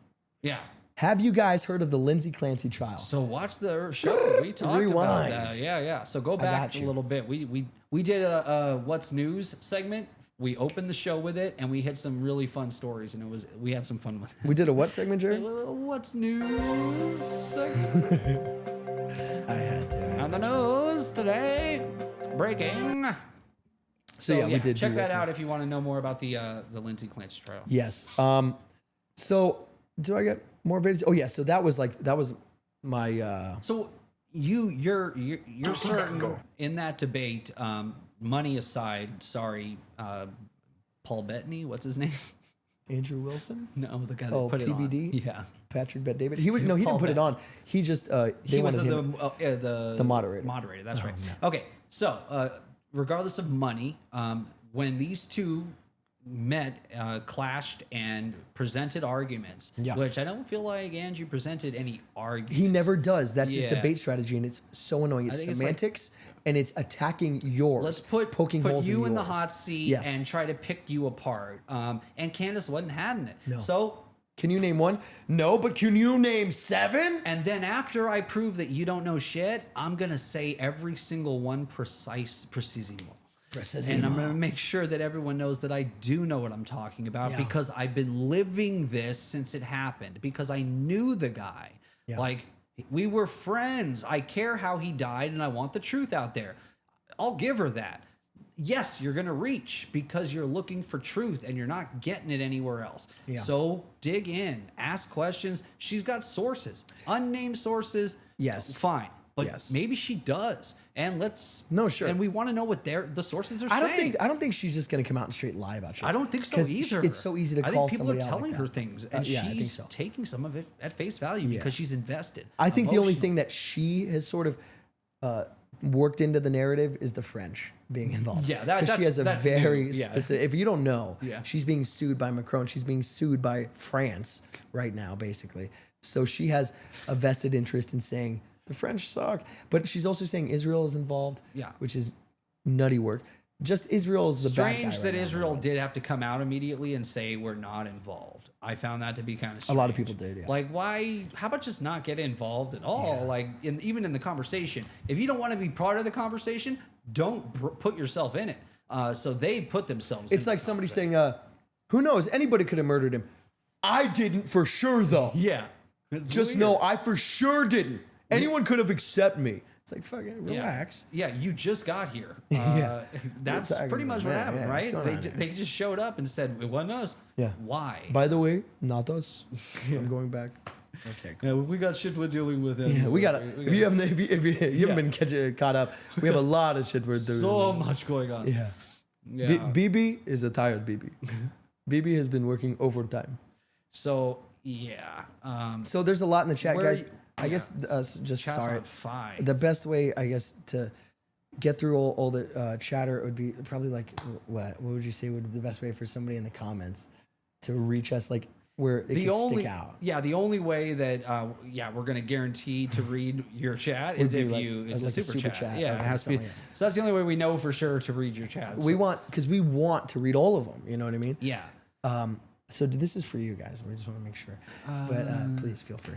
Yeah. Have you guys heard of the Lindsay Clancy trial? So watch the show. We talked Rewind. about that. Yeah. So go back got a you. little bit. We did a What's News segment. We opened the show with it, and we hit some really fun stories, and we had some fun with it. We did a what segment, Jerry? What's News segment? I had to. On the news today, breaking. So we did check do that What's out News. if you want to know more about the Lindsay Clancy trial. Yes. So do I get more videos? Oh yeah. So that was my. So you're certain in that debate, money aside. Sorry, Paul Bettany. What's his name? Andrew Wilson? No, the guy that put it on. PBD? Yeah. Patrick Bet David. He didn't put it on. He just He was the moderator. Moderator. That's right. Okay. So regardless of money, when these two met, clashed, and presented arguments, which I don't feel like Andrew presented any arguments. He never does. That's his debate strategy, and it's so annoying. It's I think semantics, and it's attacking yours. Let's poking holes you in the yours. hot seat Yes. and try to pick you apart. And Candace wasn't having it. No. So can you name one? No, but can you name 7? And then after I prove that you don't know shit, I'm gonna say every single one precisimo. And I'm going to make sure that everyone knows that I do know what I'm talking about because I've been living this since it happened, because I knew the guy. Like, we were friends. I care how he died, and I want the truth out there. I'll give her that. Yes, you're going to reach because you're looking for truth and you're not getting it anywhere else. So dig in, ask questions. She's got sources, unnamed sources. Yes. Fine. But maybe she does, and and we want to know what the sources are saying. I don't think she's just going to come out and straight lie about shit. I don't think so either. It's so easy to I call think people are somebody out telling like her that. things, and I think she's so. taking some of it at face value because she's invested. I think the only emotionally. thing that she has sort of worked into the narrative is the French being involved. Yeah, 'Cause she has a very new. Yeah. specific. If you don't know, Yeah. she's being sued by Macron. She's being sued by France right now, basically. So she has a vested interest in saying the French suck, but she's also saying Israel is involved. Yeah. Which is nutty work. Just Israel's the bad guy Strange right that now. Israel did have to come out immediately and say we're not involved. I found that to be kind of A strange. lot of people did, yeah. Like, why? How about just not get involved at all? Like, even in the conversation. If you don't want to be part of the conversation, don't put yourself in it. So they put themselves. It's like somebody saying, "Who knows? Anybody could have murdered him. I didn't for sure, though. Yeah. It's Just weird. know I for sure didn't. Anyone could have accepted me." It's like, fucking relax. Yeah, you just got here. Yeah. That's What's pretty much what yeah, happened, yeah, what's right? going on here? They just showed up and said, it wasn't us. Yeah. Why? By the way, not us. I'm going back. Okay. Cool. Yeah, we got shit we're dealing with. Yeah, we got. If you haven't been caught up, we have a lot of shit we're doing. So much going on. Yeah. Yeah. BB is a tired BB. BB has been working overtime. So yeah. So there's a lot in the chat, where- guys. I guess just Chat's sorry. on fire. The best way, I guess, to get through all the chatter would be probably like what would you say would be the best way for somebody in the comments to reach us, like where it can stick out. Yeah, the only way that we're gonna guarantee to read your chat is Would be if like- it's like a super chat. Yeah, Okay, it has to be. something, yeah. So that's the only way we know for sure to read your chat. We want to read all of them. You know what I mean? Yeah. So this is for you guys. We just want to make sure. But please feel free.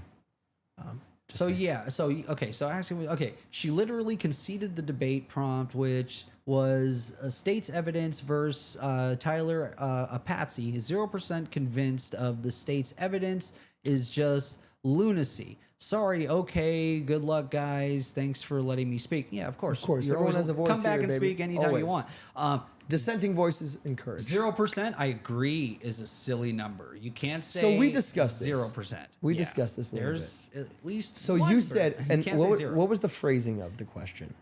So actually, she literally conceded the debate prompt, which was state's evidence versus Tyler a patsy. 0% convinced of the state's evidence is just lunacy. Sorry, okay, good luck, guys. Thanks for letting me speak. Yeah, of course. Of course, You're everyone always- has a voice Come back here, and baby. speak anytime you Always. want. Dissenting voices encouraged. 0%, I agree, is a silly number. You can't say So we discussed this. 0%. We discussed this a little There's at least So one you version. said, and can't say zero. what was the phrasing of the question?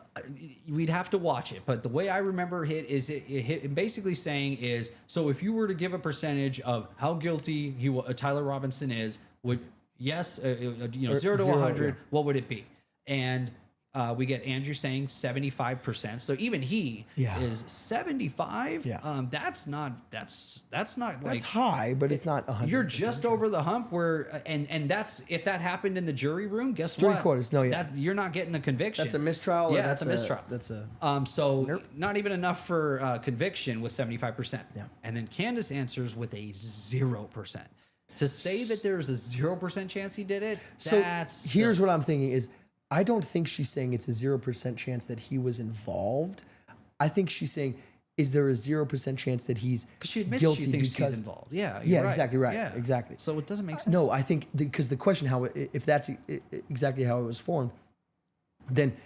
We'd have to watch it, but the way I remember it basically saying is, so if you were to give a percentage of how guilty Tyler Robinson is, would 0 to 0, 100, yeah. what would it be? And we get Andrew saying 75%. So even he is 75. Yeah. That's not like That's high, but it's not 100. you're just over the hump where, and that's if that happened in the jury room. Guess It's what? 3/4. No, yeah. You're not getting a conviction. That's a mistrial. Yeah, or that's a mistrial. That's a. So not even enough for conviction with 75%. Yeah. And then Candace answers with a 0%. To say that there's a 0% chance he did it, So that's here's what I'm thinking is, I don't think she's saying it's a 0% chance that he was involved. I think she's saying, is there a 0% chance that he's she admits guilty she thinks because he's involved. Yeah, yeah, you're right. exactly right. Yeah. Exactly. So it doesn't make sense. No, I think because the question if that's exactly how it was formed, then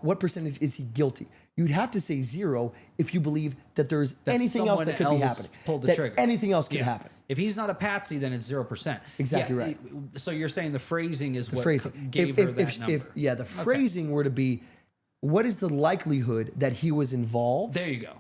what percentage is he guilty? You'd have to say 0 if you believe that there's That anything else that could be someone happening. pulled the that trigger. anything else could Yeah. happen. If he's not a patsy, then it's 0%. Exactly Yeah, right. So you're saying the phrasing is what Phrasing. gave her that number. The phrasing were to be, what is the likelihood that he was involved? There you go.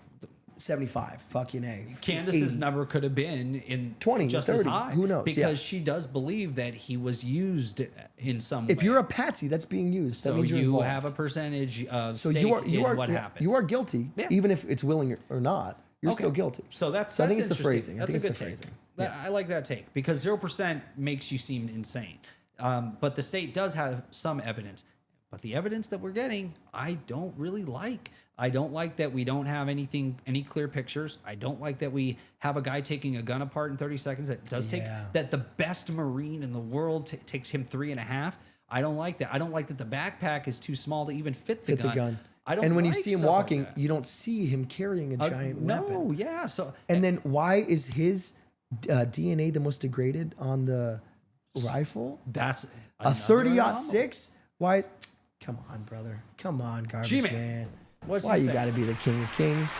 75. Fucking A. Candace's 80. number could have been in 20, just 30, as high. who knows? Because Yeah. she does believe that he was used in some way. If you're a patsy, that's being used. That so means you're you involved. have a percentage of So stake in what happened. You are guilty, Yeah. even if it's willing or not. You're Okay. still guilty. So that's I think it's the interesting. phrasing. That's I think a it's good the take. phrasing. I like that take because 0% makes you seem insane. But the state does have some evidence. But the evidence that we're getting, I don't really like. I don't like that we don't have any clear pictures. I don't like that we have a guy taking a gun apart in 30 seconds. That does take that the best Marine in the world takes him 3.5. I don't like that. I don't like that the backpack is too small to even fit the gun. I don't. And when you like see him stuff like walking, that. you don't see him carrying a giant weapon. No, yeah. So And then why is his DNA the most degraded on the rifle? that's A another 30-06? Why? Come on, brother. Come on, garbage G-Man. man. What's Why he you say? got to be the king of kings?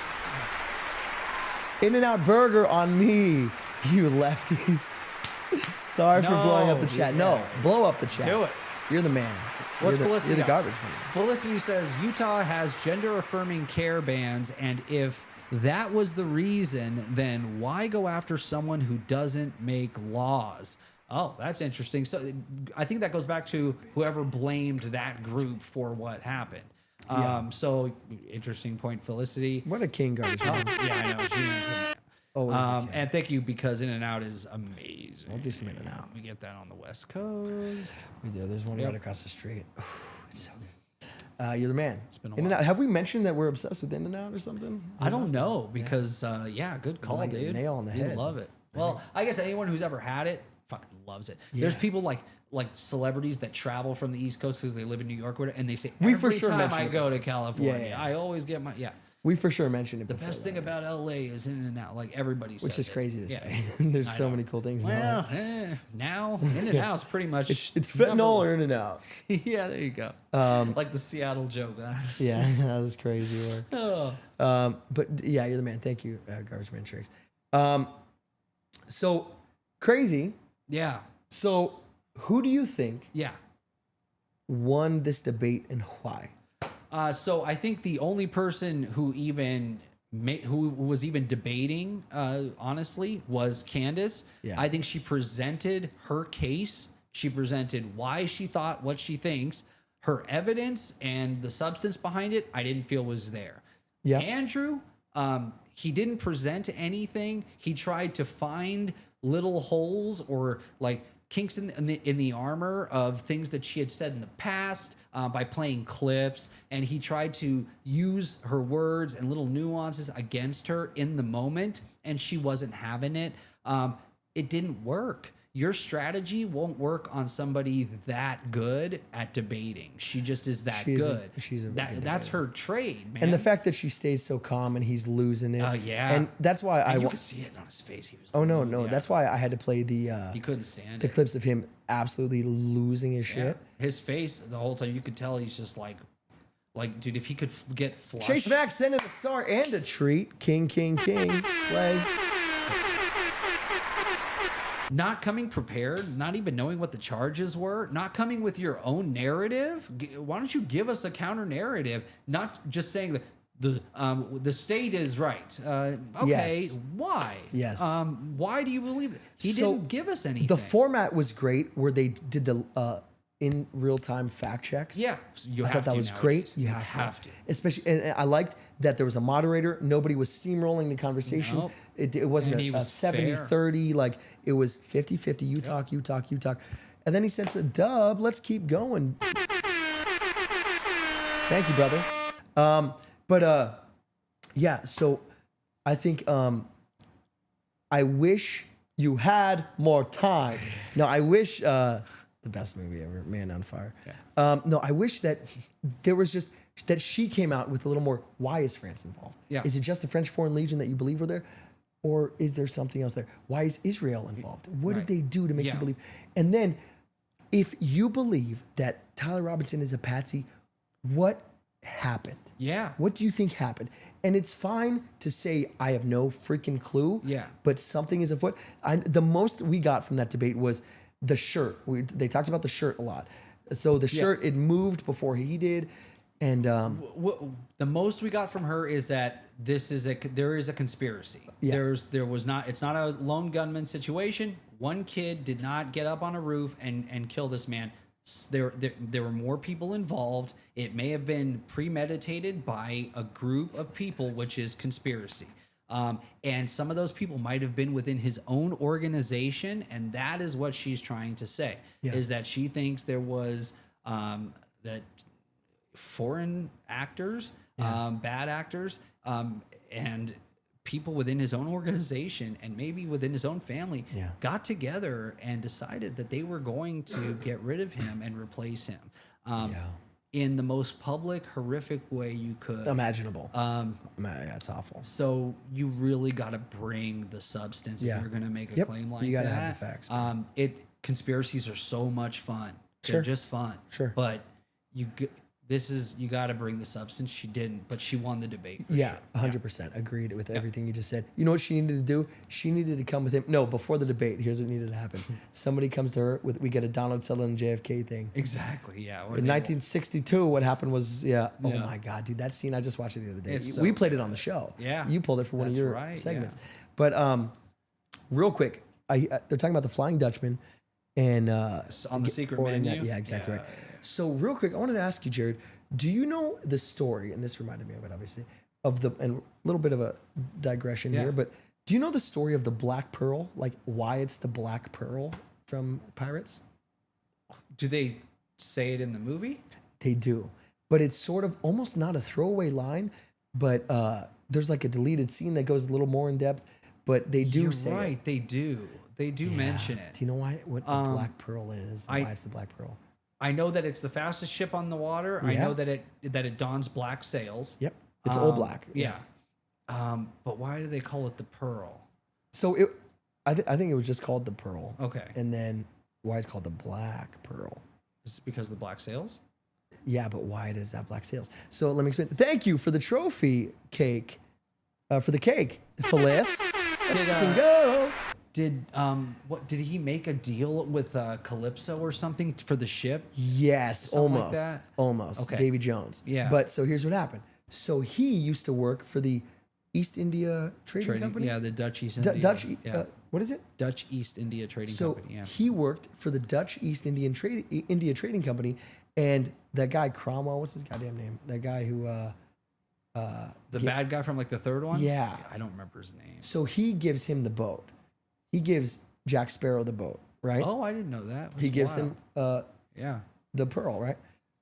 In-N-Out Burger on me, you lefties. Sorry for blowing up the chat. No, blow up the chat. Do it. You're the man. What's you're Felicity the got? garbage man. Felicity says Utah has gender-affirming care bans, and if that was the reason, then why go after someone who doesn't make laws? Oh, that's interesting. So I think that goes back to whoever blamed that group for what happened. So interesting point, Felicity. What a king garbage man. Yeah, I know. She is Always the king. and thank you, because In-N-Out is amazing. We'll do some In-N-Out. We get that on the West Coast. We do. There's one Yep. right across the street. It's so good. You're the man. It's been a In-N-Out. while. Have we mentioned that we're obsessed with In-N-Out or something? I don't know, because good call, Like, dude. nail on the You head. love it. Well, I guess anyone who's ever had it fucking loves it. There's people like celebrities that travel from the East Coast because they live in New York, and they say We every for sure time mention I it go to before. California, Yeah. I always get my We for sure mentioned it The before. best thing about LA is In-N-Out. Like everybody says Which is it. crazy to Yeah. say. There's I so know. many cool things Well, now. now In-N-Out's pretty much It's number fentanyl one. or In-N-Out. Yeah, there you go. Like the Seattle joke. Yeah, that was crazy work. Oh. But yeah, you're the man. Thank you, Garbage Man Tricks. So crazy. Yeah. So who do you think Yeah. won this debate and why? So I think the only person who who was even debating, honestly, was Candace. Yeah. I think she presented her case. She presented why she thought what she thinks. Her evidence and the substance behind it, I didn't feel was there. Yeah. Andrew, he didn't present anything. He tried to find little holes or like kinks in the armor of things that she had said in the past by playing clips, and he tried to use her words and little nuances against her in the moment, and she wasn't having it. It didn't work. Your strategy won't work on somebody that good at debating. She just is that good. She's a very good that's debater. her trade, man. And the fact that she stays so calm and he's losing it. Yeah. And that's why And you could see it on his face. He was. Oh no. That's why I had to play the He couldn't stand the it. clips of him absolutely losing his Yeah. shit. His face the whole time, you could tell he's just like, dude, if he could get flushed. Chase Mack sending a star and a treat. King, slay. Not coming prepared, not even knowing what the charges were, not coming with your own narrative. Why don't you give us a counter narrative? Not just saying that the state is right. Okay, Yes. why? Yes. Why do you believe it? He So, didn't give us anything. The format was great where they did the in real time fact checks. Yeah, you I have thought that to was nowadays. great. You You have have to. Especially, and I liked that there was a moderator. Nobody was steamrolling the conversation. Nope. It wasn't And he a was 70-30. Like it was 50-50. You talk. And then he sends a dub. Let's keep going. Thank you, brother. Yeah, so I think I wish you had more time. No, I wish the best movie ever, Man on Fire. Yeah. No, I wish that there was just that she came out with a little more. Why is France involved? Yeah. Is it just the French Foreign Legion that you believe were there, or is there something else there? Why is Israel involved? What Right. did they do to make Yeah. you believe? And then, if you believe that Tyler Robinson is a patsy, what happened? Yeah. What do you think happened? And it's fine to say I have no freaking clue. Yeah. But something is afoot. The most we got from that debate was the shirt. They talked about the shirt a lot. So the shirt, it moved before he did, and the most we got from her is that there is a conspiracy. Yeah. It's not a lone gunman situation. One kid did not get up on a roof and kill this man. There were more people involved. It may have been premeditated by a group of people, which is conspiracy. And some of those people might have been within his own organization, and that is what she's trying to say, is that she thinks there was that foreign actors, bad actors, and people within his own organization and maybe within his own family got together and decided that they were going to get rid of him and replace him. In the most public, horrific way you could. Imaginable. That's awful. So you really got to bring the substance if you're going to make a claim like that. You got to have the facts. Conspiracies are so much fun. Sure. They're just fun. Sure. But you got to bring the substance. She didn't, but she won the debate. For Yeah, sure. 100%. Agreed with everything you just said. You know what she needed to do? She needed to come with him. No, before the debate, here's what needed to happen. Somebody comes to her we get a Donald Sutherland JFK thing. Exactly, yeah. In 1962, what happened was, oh my God, dude, that scene, I just watched it the other day. It's We so played it on the show. Yeah. You pulled it for one of That's your right, segments. yeah. But real quick, they're talking about the Flying Dutchman and on the secret ordering menu. that. Yeah, exactly right. So real quick, I wanted to ask you, Jared, Do you know the story? And this reminded me of it, obviously, and a little bit of a digression here, but do you know the story of the Black Pearl? Like why it's the Black Pearl from Pirates? Do they say it in the movie? They do, but it's sort of almost not a throwaway line, but there's like a deleted scene that goes a little more in depth. But they do You're say right. it. They do. They do mention it. Do you know what the Black Pearl is? And why it's the Black Pearl? I know that it's the fastest ship on the water. I know that it dons black sails. Yep, it's all black. Yeah. But why do they call it the Pearl? So I think it was just called the Pearl. Okay. And then why it's called the Black Pearl? Is it because of the black sails? Yeah, but why does that black sails? So let me explain. Thank you for the trophy cake, for the cake, Phyllis. Did he make a deal with Calypso or something for the ship? Yes, Something like almost, that? almost. Okay. Davy Jones. Yeah. But so here's what happened. So he used to work for the East India Trading Company. Yeah, the Dutch East India. What is it? Dutch East India Trading So Company. Yeah. he worked for the Dutch East India Trading Company, and that guy Cromwell, what's his goddamn name? That guy who The bad guy from like the third one? Yeah. I don't remember his name. So he gives him the boat. He gives Jack Sparrow the boat, right? Oh, I didn't know that. He gives wild. him the pearl, right?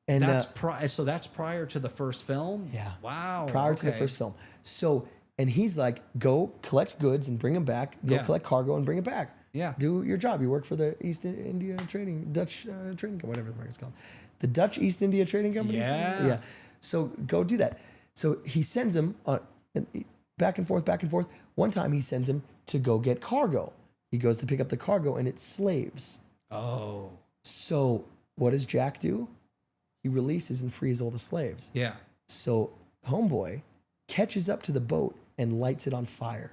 And that's so that's prior to the first film? Yeah. Wow. Prior to the first film. So, and he's like, go collect goods and bring them back. Go collect cargo and bring it back. Yeah. Do your job. You work for the East India Dutch Trading Company, whatever the fuck it's called. The Dutch East India Trading Company? Yeah. Yeah. So go do that. So he sends him back and forth, back and forth. One time he sends him to go get cargo. He goes to pick up the cargo and it's slaves. Oh. So what does Jack do? He releases and frees all the slaves. Yeah. So homeboy catches up to the boat and lights it on fire.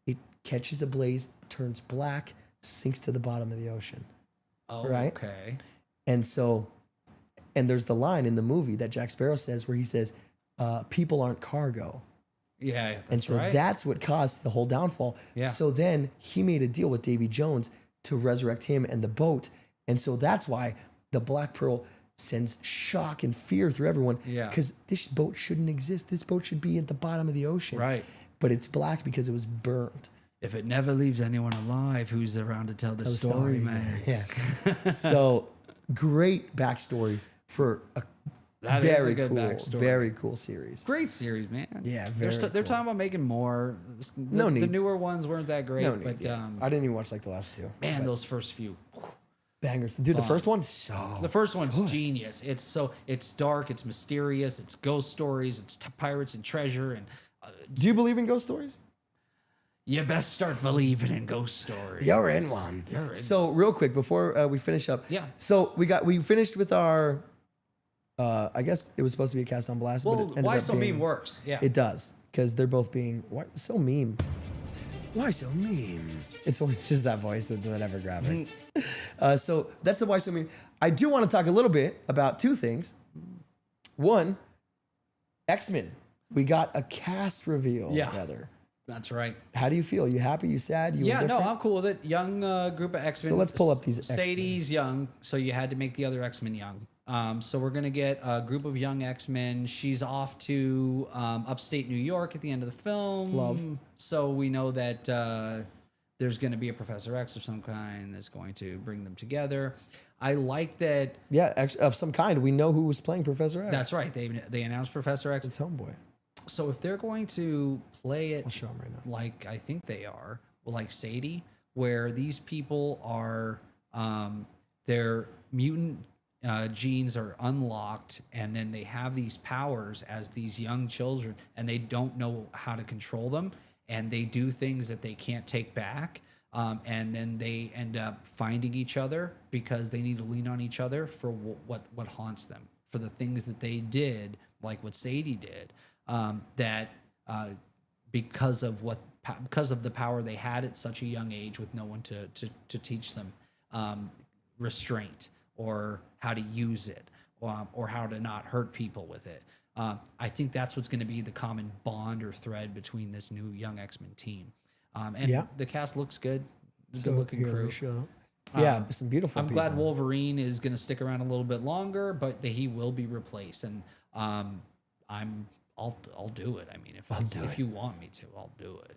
It catches ablaze, turns black, sinks to the bottom of the ocean. Oh, right? Okay. And so, and there's the line in the movie that Jack Sparrow says where he says, people aren't cargo. Yeah, that's and so right. that's what caused the whole downfall. Yeah. So then he made a deal with Davy Jones to resurrect him and the boat. And so that's why the Black Pearl sends shock and fear through everyone. Yeah. Because this boat shouldn't exist. This boat should be at the bottom of the ocean. Right. But it's black because it was burnt. If it never leaves anyone alive, who's around to tell the story, man? Yeah. So great backstory for a That is very a good cool, backstory. very cool series. Great series, man. Yeah, They're very they're talking about making more. No need. The newer ones weren't that great, No need, but yeah. I didn't even watch like the last two. man, but those first few. bangers. Dude, the Fun. first one, so The first one's genius. It's dark, it's mysterious, it's ghost stories, it's pirates and treasure, and Do you believe in ghost stories? you best start believing in ghost stories. You're in one. You're in. So real quick before we finish up. Yeah. So we finished with our. I guess it was supposed to be a cast on blast. Well, but it ended why up so being, meme works? Yeah. It does because they're both being so meme. Why so meme? It's always just that voice that never grab it. So that's the why so meme. I do want to talk a little bit about two things. One, X-Men. We got a cast reveal together. That's right. How do you feel? You happy? You sad? You Yeah, no, indifferent? I'm cool with it. Young group of X-Men. So let's pull up these X-Men. Sadie's young, so you had to make the other X-Men young. So we're gonna get a group of young X-Men. She's off to upstate New York at the end of the film. Love. So we know that there's gonna be a Professor X of some kind that's going to bring them together. I like that. Yeah, of some kind. We know who was playing Professor X. That's right. They announced Professor X. It's Homeboy. So if they're going to play it, I'll show 'em right now. like I think they are, like Sadie, where these people are, their mutant genes are unlocked, and then they have these powers as these young children, and they don't know how to control them, and they do things that they can't take back. And then they end up finding each other because they need to lean on each other for what haunts them, for the things that they did, like what Sadie did. Because of the power they had at such a young age with no one to teach them restraint or how to use it or how to not hurt people with it. I think that's what's going to be the common bond or thread between this new young X-Men team. And the cast looks good. Good looking crew. Yeah, some beautiful I'm people. glad Wolverine is going to stick around a little bit longer, but he will be replaced. And I'll do it. I mean, if you want me to, I'll do it.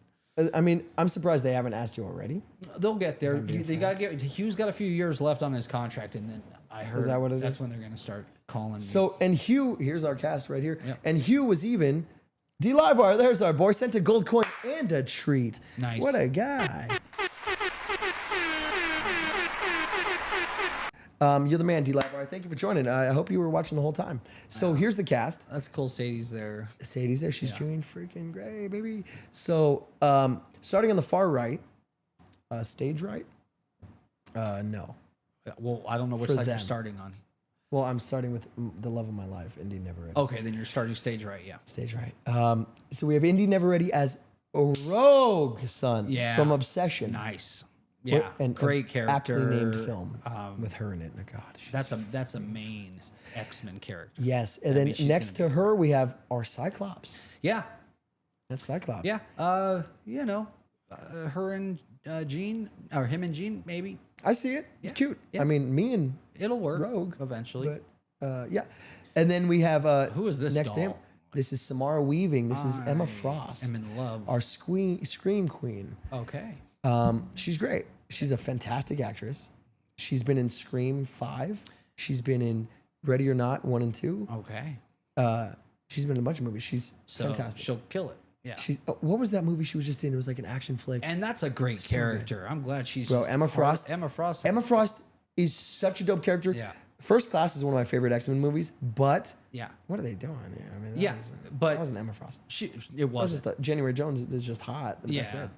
I mean, I'm surprised they haven't asked you already. They'll get there. They got to get. Hugh's got a few years left on his contract, and then I heard that what it that's is? when they're going to start calling me. So, and Hugh, here's our cast right here. Yep. And Hugh was even D-Livewire. There's our boy. Sent a gold coin and a treat. Nice. What a guy. You're the man, D-Livewire. Thank you for joining. I hope you were watching the whole time. So here's the cast. That's cool. Sadie's there. Sadie's there. She's doing freaking great, baby. So starting on the far right, stage right. No. Well, I don't know which For side you're them. starting on. Well, I'm starting with the love of my life, Indy Never Ready. Okay, then you're starting stage right. Yeah. Stage right. So we have Indy Never Ready as a rogue son from Obsession. Nice. Yeah, And great character. Aptly named film with her in it. Oh, God, that's a main X-Men character. yes. And then next to her we have our Cyclops. Yeah. That's Cyclops. Yeah. Her and Jean, or him and Jean, maybe. I see it. Yeah. It's cute. Yeah. I mean, me and It'll work Rogue eventually. But yeah. And then we have Who is this next to him? doll? This is Samara Weaving. This is Emma Frost. I'm in love. Our scream queen. Okay. She's great. She's a fantastic actress. She's been in Scream 5. She's been in Ready or Not 1 and 2. Okay. She's been in a bunch of movies. She's fantastic. She'll kill it. Yeah. She's what was that movie she was just in? It was like an action flick. And that's a great character. I'm glad she's Bro, just Emma Frost. Emma Frost. Emma Frost is such a dope character. Yeah. First Class is one of my favorite X-Men movies, but Yeah. what are they doing? Yeah, I mean, but that wasn't Emma Frost. It That was wasn't. just January Jones is just hot. And that's Yeah. it.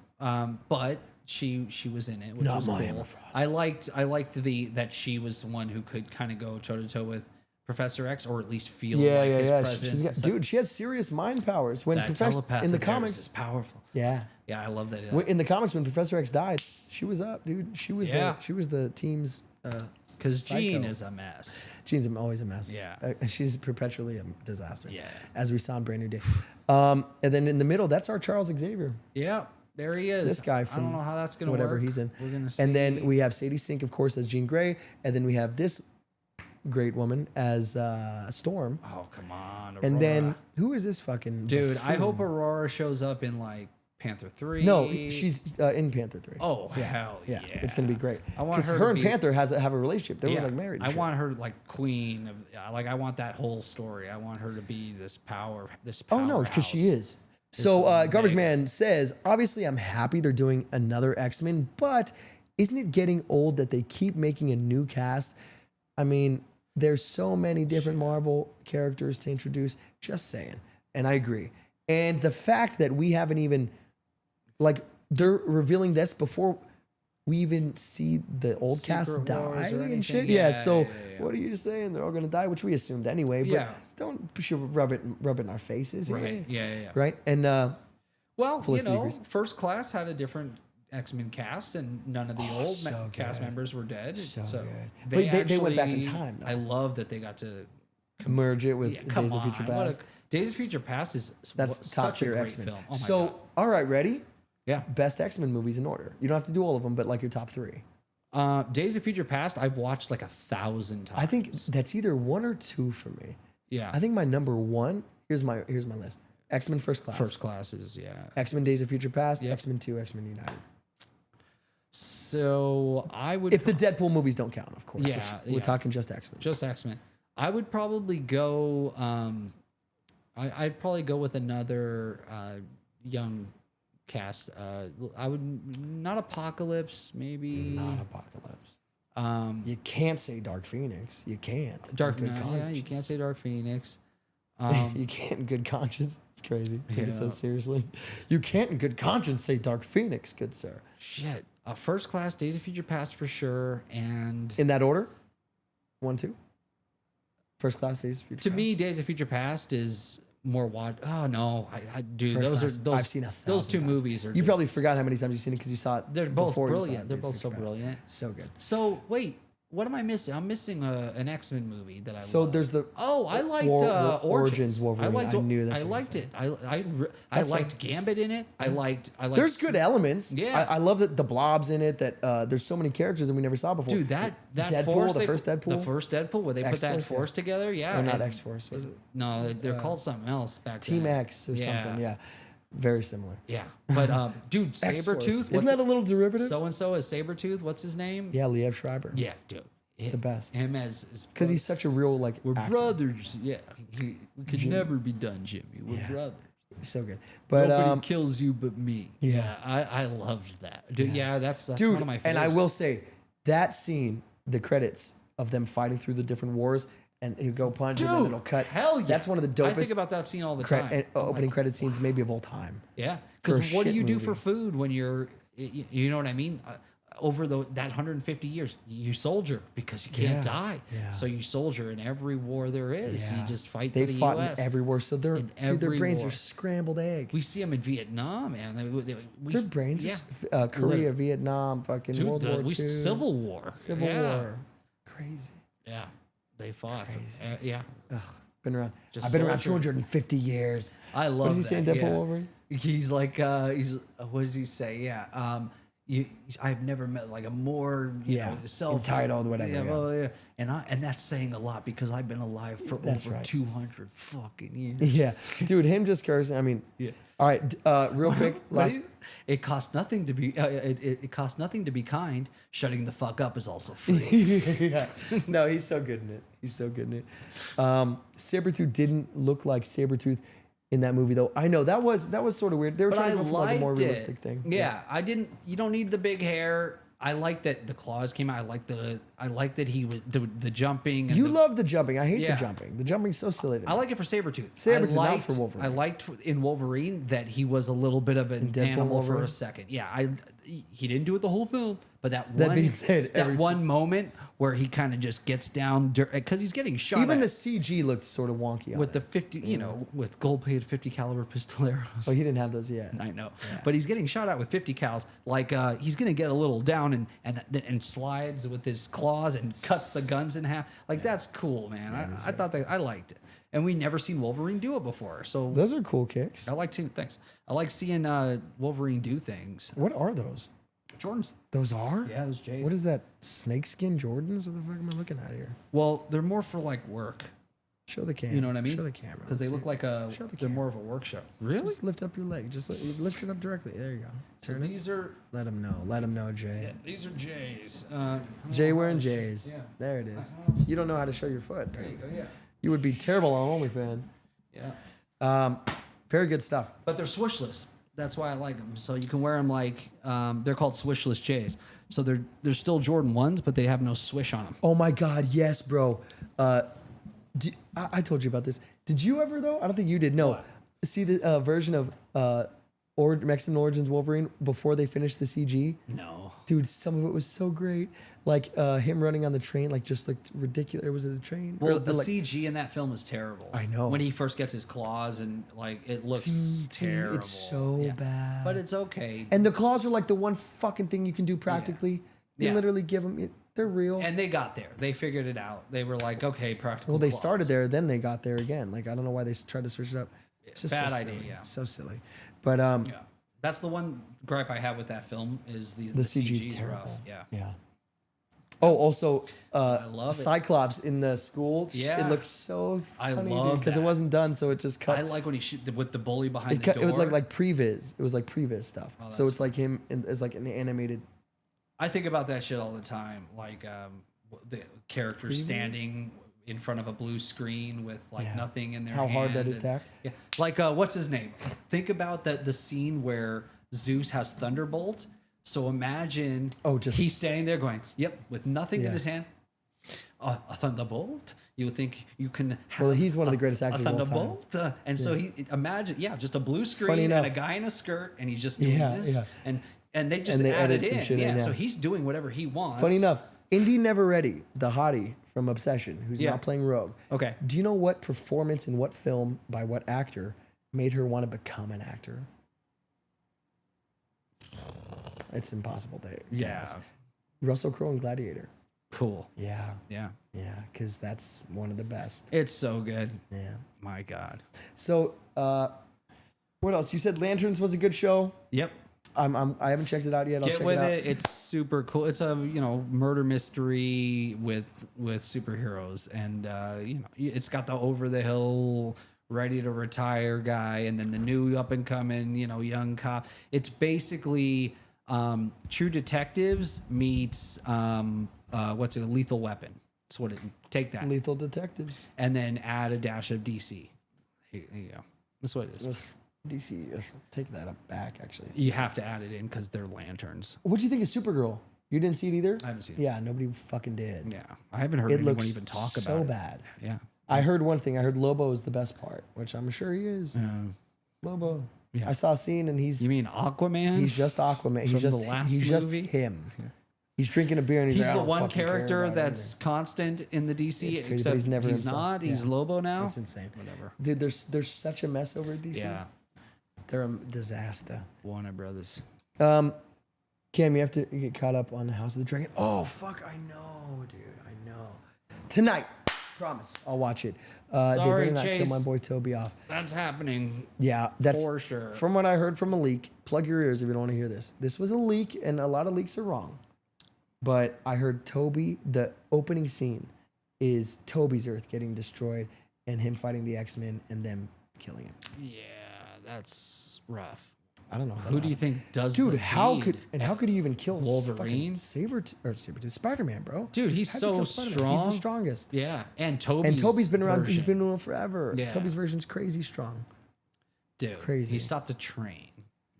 But she was in it, which Not was my cool. Emma Frost. I liked that she was the one who could kind of go toe to toe with Professor X, or at least feel like his presence. Dude, she has serious mind powers. When That Professor telepath in the of theirs comics is powerful. Yeah. Yeah, I love that. In the comics, when Professor X died, she was up, dude. She was the team's. Because Jean psycho. is a mess. Jean's always a mess. Yeah. She's perpetually a disaster. Yeah. As we saw in Brand New Day. And then in the middle, that's our Charles Xavier. Yeah, there he is. This guy from I don't know how that's gonna whatever work. he's in. We're gonna see. And then we have Sadie Sink, of course, as Jean Grey. And then we have this great woman as Storm. Oh, come on, Aurora. And then who is this fucking dude? I buffoon? hope Aurora shows up in like Panther 3. No, she's in Panther 3. Oh, hell yeah. It's gonna be great. I want 'Cause her her to and be- Panther have a relationship. They Yeah, were like married. and I shit. want her like queen of I want that whole story. I want her to be this power. Oh no, because she is. So Garbage Man says, obviously I'm happy they're doing another X-Men, but isn't it getting old that they keep making a new cast? I mean, there's so many different Marvel characters to introduce. Just saying. And I agree. And the fact that we haven't even, like, they're revealing this before we even see the old cast Secret die Wars or and shit. anything? Yeah, Yeah, so yeah. what are you saying? They're all going to die, which we assumed anyway. But Yeah. don't rub it in our faces. Right. Yeah. Right? And Well, Felicity agrees. First Class had a different X-Men cast, and none of the old so cast good. members were dead. So So, good. But they went back in time, though. I love that they got to merge it with come Days of on, Future what a- Past. Days of Future Past is That's top such a tier great X-Men. film. Oh my So, God. all right, ready? Yeah. Best X-Men movies in order. You don't have to do all of them, but like your top 3. Days of Future Past, I've watched like 1,000 times. I think that's either 1 or 2 for me. Yeah. I think my number 1. Here's my list. X-Men First Class. First Class is X-Men Days of Future Past. Yep. X-Men 2. X-Men United. So I would. If the Deadpool movies don't count, of course. Yeah, We're yeah. talking just X-Men. Just X-Men. I would probably go. I'd probably go with another young cast. I would not Apocalypse, maybe. Not Apocalypse. You can't say Dark Phoenix. You can't. Dark Good Knight. Yeah, you can't say Dark Phoenix. You can't in good conscience. It's crazy. Take it so Yeah. seriously. You can't in good conscience say Dark Phoenix, good sir. Shit. First Class, Days of Future Past for sure, and In that order? 1, 2. First Class, Days of Future to Past. me, Days of Future Past is more watch. Oh no, I dude, First those Class, are those. I've seen those 1,000 two times. movies are. You probably just- forgot how many times you've seen it because you saw it. They're both before you saw brilliant. They're Days of both so Future Past. brilliant. So good. So wait, what am I missing? I'm missing an X-Men movie that I So love. there's the I liked Origins Wolverine. I knew this. I liked it. I liked Gambit in it. I liked. There's good elements. Yeah. I love that the Blob's in it. That there's so many characters that we never saw before. Dude, that Deadpool, Force, the first Deadpool, the first Deadpool, where they put that X-Force, Force together. Yeah, or not and- X Force, was it? No, they're called something else back Team then. X or something. Yeah, very similar. Yeah, but dude, X-Force. Sabretooth. Isn't that a little derivative? So and so is Sabretooth. What's his name? Yeah, Liev Schreiber. Yeah, dude. The best. Him as because he's such a real like. We're actor. brothers. Yeah, we could never be done, Jimmy. We're brothers. So good. But nobody kills you but me. Yeah. I loved that. Dude, yeah, that's dude, one of my favorites. and I will say that scene, the credits of them fighting through the different wars, and you go punch and then it'll cut. Hell yeah. That's one of the dopest. I think about that scene all the time. Opening credit scenes maybe of all time. Yeah, For a because what do shit you do movie. for food when you're, you know what I mean? Over that 150 years, you soldier because you can't die. Yeah. So you soldier in every war there is. Yeah. You just fight They for the fought U.S. in every war, so their brains war. are scrambled egg. We see them in Vietnam, man. Their brains are Korea, Vietnam, fucking Dude, World War II, Civil War. Civil War, crazy. Yeah, they fought. Yeah. Ugh, been around. Just I've been around soldier. 250 years. I love. What does he say in that, Deadpool yeah. Wolverine? He's like, what does he say? Yeah. I've never met like a more entitled, whatever. Yeah, well, yeah. And that's saying a lot because I've been alive for over 200 fucking years. Yeah, dude, him just cursing. I mean, yeah. All right, real quick. Last, it costs nothing to be. It costs nothing to be kind. Shutting the fuck up is also free. yeah. No, he's so good in it. He's so good in it. Sabretooth didn't look like Sabretooth in that movie, though. I know that was sort of weird. They were trying to go for like a more realistic thing. Yeah, I didn't. You don't need the big hair. I like that the claws came out. I like that he was the jumping. And You love the jumping. I hate Yeah. the jumping. The jumping's so silly to me. I like it for Sabretooth. Sabretooth, I not for Wolverine. I liked in Wolverine that he was a little bit of an Deadpool animal for Wolverine? a second. Yeah, he didn't do it the whole film, but that being said, every one moment where he kind of just gets down because he's getting shot. Even at the CG looked sort of wonky on with it. the 50, with gold-plated 50 caliber pistoleros. Oh, he didn't have those yet. I know, but he's getting shot at with 50 cals. Like he's gonna get a little down and slides with his claws and cuts the guns in half. Like that's cool, man. I thought I liked it, and we never seen Wolverine do it before. So Those are cool kicks. I like to. Thanks. I like seeing Wolverine do things. What are those? Jordans. Those are? Yeah, those J's. What is that? Snakeskin Jordans? What the fuck am I looking at here? Well, they're more for like work. Show the camera. You know what I mean? Show the camera. Because they Let's look see. like a. Show the They're camera. more of a workshop. Really? Just lift up your leg. Just lift it up directly. There you go. So Turn it. these are. Let him know. Let him know, Jay. Yeah, these are J's. Jay wearing J's. Yeah. There it is. You don't know how to show your foot. There you go. Yeah. You would be terrible on OnlyFans. Yeah. Very good stuff. But they're swishless. That's why I like them. So you can wear them like they're called swishless J's. So they're still Jordan 1s, but they have no swish on them. Oh my God, yes, bro. I told you about this. Did you ever though? I don't think you did. No. See the version of Mexican Origins Wolverine before they finished the CG? No. Dude, some of it was so great. Like him running on the train, like just looked ridiculous. Or was it a train? Well, Or, the like, CG in that film is terrible. I know. When he first gets his claws and like it looks terrible. It's so bad. But it's okay. And the claws are like the one fucking thing you can do practically. You Yeah. literally give them. They're real. And they got there. They figured it out. They were like, okay, practical. Well, they claws. started there, then they got there again. Like I don't know why they tried to switch it up. It's just Bad so idea, silly. yeah. So silly. But Yeah. That's the one gripe I have with that film is the CG's rough. terrible. Yeah. Yeah. Oh, also, love it. Cyclops in the school. Yeah. It looked so I funny, love because it that. wasn't done, so it just cut. I like when he shoot with the bully behind It, the cut, door. it was like previs. It was like previs stuff. Oh, so that's it's like him as like an animated. I think about that shit all the time. Like the characters Previs? standing in front of a blue screen with like Yeah. nothing in their How hard that hand is to act. Yeah. Like what's his name? Think about the scene where Zeus has Thunderbolt. So imagine he's standing there going, yep, with nothing in Yeah. his hand. A Thunderbolt? You would think you can have Well, he's one of the greatest a actors of all time. Thunderbolt? And so Yeah. he imagine, just a blue Funny screen enough. and a guy in a skirt and he's just doing Yeah, this. yeah. And they just And they added edit some in. shit in, Yeah, yeah. so he's doing whatever he wants. Funny enough, Indy Never Ready, the hottie from Obsession, who's Yeah. now playing Rogue. Okay. Do you know what performance in what film by what actor made her want to become an actor? It's impossible to guess. Russell Crowe in Gladiator. Cool. Yeah. Yeah. Yeah, because that's one of the best. It's so good. Yeah. My God. So, what else? You said Lanterns was a good show. Yep. I haven't checked it out yet. I'll Get check with it out. it. It's super cool. It's a murder mystery with superheroes, and it's got the over the hill, ready to retire guy, and then the new up and coming young cop. It's basically True Detectives meets Lethal Weapon. That's what it. Take that. Lethal Detectives. And then add a dash of DC. Here you go. That's what it is. Ugh, DC. Take that up back, actually. You have to add it in because they're lanterns. What'd you think of Supergirl? You didn't see it either? I haven't seen it. Yeah, nobody fucking did. Yeah. I haven't heard anyone even talk about it. so bad. Yeah. I heard one thing. I heard Lobo is the best part, which I'm sure he is. Lobo. Yeah. I saw a scene and he's... You mean Aquaman? He's just Aquaman. He's From just the last he's just movie? him. Yeah. He's drinking a beer and he's like, the "I don't one fucking care character about that's constant in the DC, It's crazy, but except he's never he's himself. not. He's Yeah. Lobo now. It's insane. Whatever. Dude, there's such a mess over at DC. Yeah. They're a disaster. Warner Brothers. Cam, you have to get caught up on the House of the Dragon. Oh, fuck, I know, dude. I know. Tonight, promise, I'll watch it. They Sorry, better not kill Chase. my boy Toby off. That's happening. Yeah, that's for sure. From what I heard from a leak, plug your ears if you don't want to hear this. This was a leak, and a lot of leaks are wrong. But I heard Toby, the opening scene is Toby's Earth getting destroyed and him fighting the X-Men and them killing him. Yeah, that's rough. I don't know. Who do you think does Dude, the how deed? could he even kill Wolverine? Spider-Man, bro? Dude, he's How'd you so kill Spider-Man? strong. He's the strongest. Yeah, and Toby's been around. He's version. been around forever. Yeah. Toby's version's crazy strong. Dude, crazy. He stopped a train.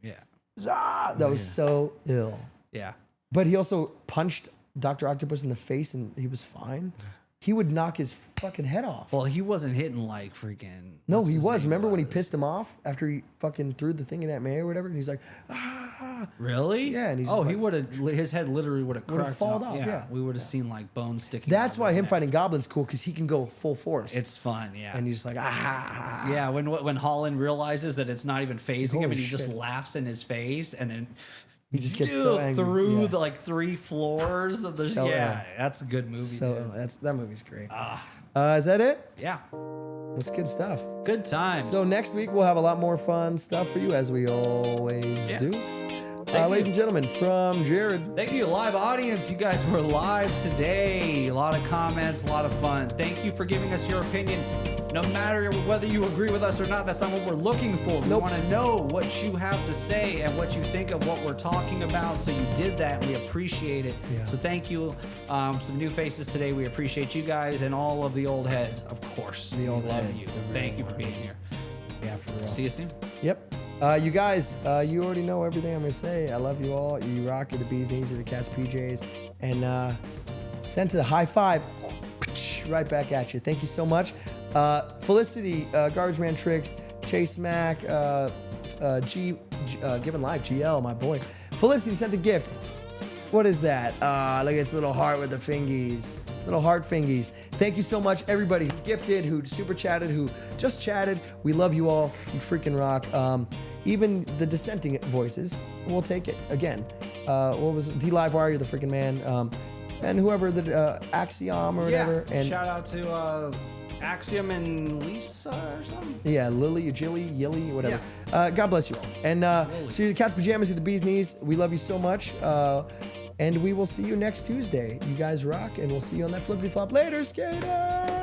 Yeah. That was so ill. Yeah. But he also punched Dr. Octopus in the face and he was fine. He would knock his fucking head off. Well, he wasn't hitting like freaking. No, what's he his was. name Remember when he pissed him off after he fucking threw the thing in Aunt May or whatever? And he's like, ah. Really? Yeah. And he's he just like, would have. His head literally would have Would've cracked fallen off. off, yeah. We would have seen like bones sticking. That's out of why his him neck. fighting Goblin's cool, because he can go full force. It's fun, yeah. And he's just like, ah. Yeah, when Holland realizes that it's not even phasing him, holy and he just shit. laughs in his face, and then He just gets so angry. through Yeah. the like 3 floors of the. So yeah, ill. that's a good movie. So dude. that movie's great. Is that it? Yeah, That's good stuff. good times. So next week we'll have a lot more fun stuff for you, as we always do. Ladies and gentlemen, from Jared. Thank you, live audience. You guys were live today. A lot of comments, a lot of fun. Thank you for giving us your opinion. No matter whether you agree with us or not, that's not what we're looking for. We want to know what you have to say and what you think of what we're talking about. So you did that, and we appreciate it. Yeah. So thank you. Some new faces today. We appreciate you guys and all of the old heads, of course. The old We love heads, you. the real Thank you for being ones. here. Yeah, for real. See you soon. Yep. You guys, you already know everything I'm going to say. I love you all. You rock. You're the bees knees. You're the cat's PJs. And sent to the high five. Right back at you. Thank you so much. Felicity, Garbage Man Tricks, Chase Mack, Given Life, GL, my boy. Felicity sent a gift. What is that? Look at this little heart with the fingies. Little heart fingies. Thank you so much, everybody who gifted, who super chatted, who just chatted. We love you all. You freaking rock. Even the dissenting voices, we'll take it. Again, what was it? D-Livewire, you're the freaking man. And whoever, the Axiom or whatever. Yeah. And Shout out to Axiom and Lisa or something. yeah, Lily, Jilly, Yilly, whatever. God bless you all. And so you're the Cat's Pajamas, you're the Bee's Knees. We love you so much. And we will see you next Tuesday. You guys rock, and we'll see you on that flippity flop later, skater.